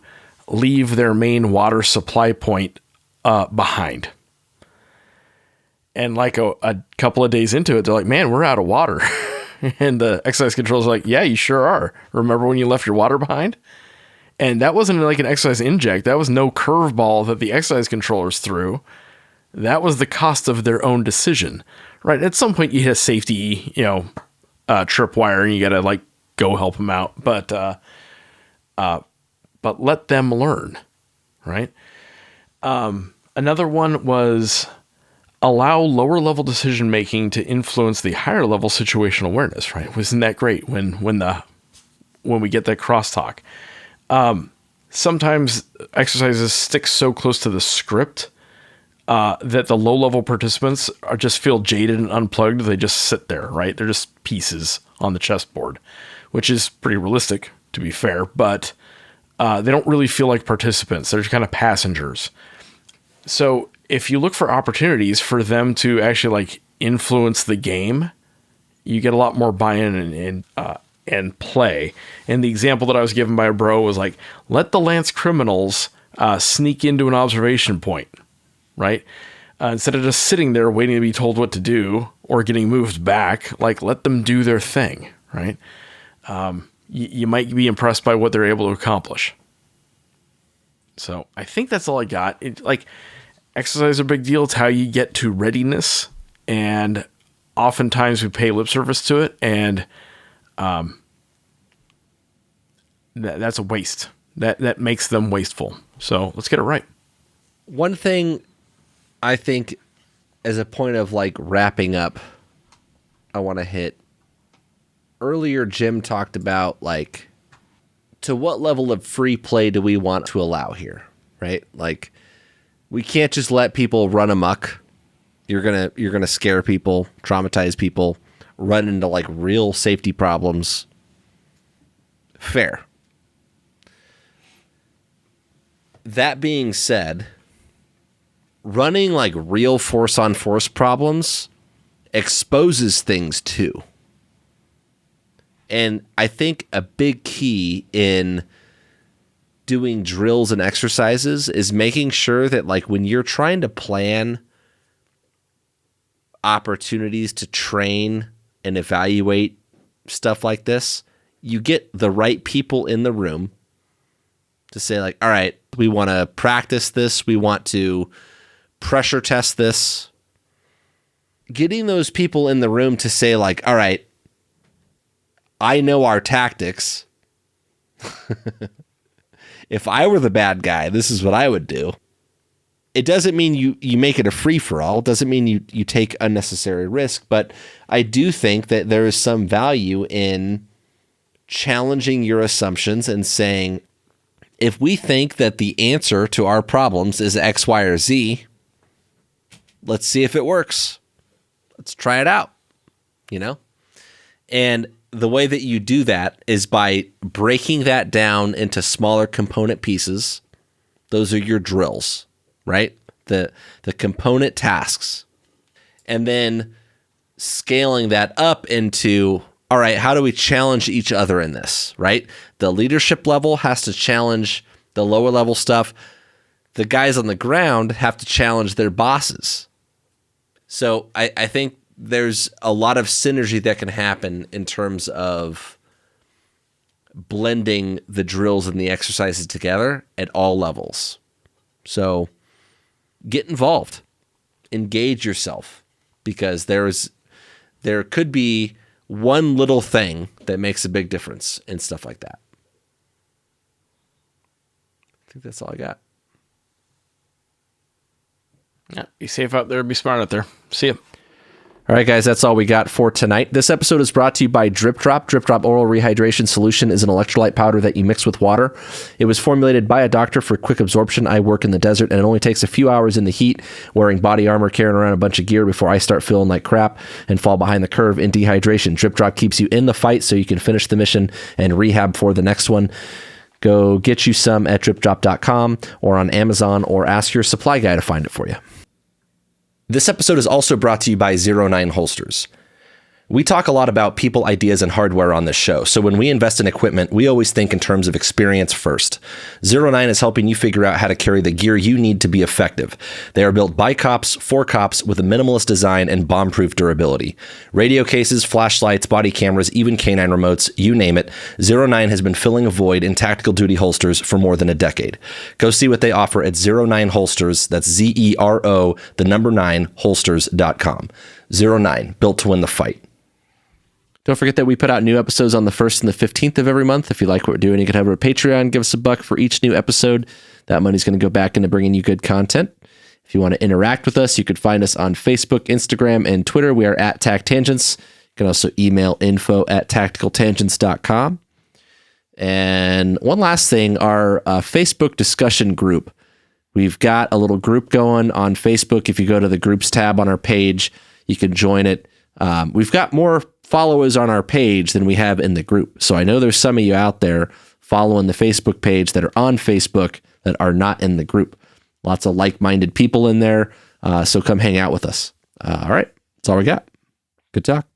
leave their main water supply point behind. And like a couple of days into it, they're like, man, we're out of water. And the exercise controllers are like, yeah, you sure are. Remember when you left your water behind? And that wasn't like an exercise inject. That was no curveball that the exercise controllers threw. That was the cost of their own decision, right? At some point you hit a safety, tripwire and you got to like go help them out. But let them learn, right? Another one was allow lower level decision making to influence the higher level situational awareness, right? Wasn't that great when we get that crosstalk? Sometimes exercises stick so close to the script that the low-level participants just feel jaded and unplugged. They just sit there, right? They're just pieces on the chessboard, which is pretty realistic, to be fair, but they don't really feel like participants. They're just kind of passengers. So if you look for opportunities for them to actually like influence the game, you get a lot more buy-in and play. And the example that I was given by a bro was like, let the Lance criminals sneak into an observation point, right? Instead of just sitting there waiting to be told what to do or getting moved back, like let them do their thing, right? You might be impressed by what they're able to accomplish. So I think that's all I got. Exercise is a big deal. It's how you get to readiness, and oftentimes we pay lip service to it, and that's a waste. That makes them wasteful. So let's get it right. One thing I think as a point of like wrapping up, I want to hit. Earlier, Jim talked about like, to what level of free play do we want to allow here, right? Like, we can't just let people run amok. You're gonna scare people, traumatize people, run into like real safety problems. Fair. That being said, running like real force on force problems exposes things too. And I think a big key in doing drills and exercises is making sure that like when you're trying to plan opportunities to train and evaluate stuff like this, you get the right people in the room to say like, all right, we want to practice this. We want to pressure test this. Getting those people in the room to say like, all right, I know our tactics. If I were the bad guy, this is what I would do. It doesn't mean you make it a free-for-all. It doesn't mean you take unnecessary risk. But I do think that there is some value in challenging your assumptions and saying, if we think that the answer to our problems is X, Y, or Z, let's see if it works. Let's try it out, you know? And the way that you do that is by breaking that down into smaller component pieces. Those are your drills, right? The component tasks. And then scaling that up into, all right, how do we challenge each other in this, right? The leadership level has to challenge the lower level stuff. The guys on the ground have to challenge their bosses. So I think there's a lot of synergy that can happen in terms of blending the drills and the exercises together at all levels. So get involved, engage yourself, because there could be one little thing that makes a big difference in stuff like that. I think that's all I got. Yeah, be safe out there. Be smart out there. See ya. All right, guys, that's all we got for tonight. This episode is brought to you by Drip Drop. Drip Drop Oral Rehydration Solution is an electrolyte powder that you mix with water. It was formulated by a doctor for quick absorption. I work in the desert, and it only takes a few hours in the heat, wearing body armor, carrying around a bunch of gear before I start feeling like crap and fall behind the curve in dehydration. Drip Drop keeps you in the fight so you can finish the mission and rehab for the next one. Go get you some at dripdrop.com or on Amazon, or ask your supply guy to find it for you. This episode is also brought to you by 09 Holsters. We talk a lot about people, ideas, and hardware on this show, so when we invest in equipment, we always think in terms of experience first. 09 is helping you figure out how to carry the gear you need to be effective. They are built by cops, for cops, with a minimalist design and bomb-proof durability. Radio cases, flashlights, body cameras, even canine remotes, you name it, 09 has been filling a void in tactical duty holsters for more than a decade. Go see what they offer at 09 Holsters, that's ZERO, the number 9, holsters.com. 09, built to win the fight. Don't forget that we put out new episodes on the 1st and the 15th of every month. If you like what we're doing, you can head over to Patreon, give us $1 for each new episode. That money's going to go back into bringing you good content. If you want to interact with us, you could find us on Facebook, Instagram, and Twitter. We are at TacTangents. You can also email info@tacticaltangents.com. And one last thing, our Facebook discussion group We've got a little group going on Facebook. If you go to the groups tab on our page, you can join it. We've got more followers on our page than we have in the group. So I know there's some of you out there following the Facebook page that are on Facebook that are not in the group. Lots of like-minded people in there. So come hang out with us. All right. That's all we got. Good talk.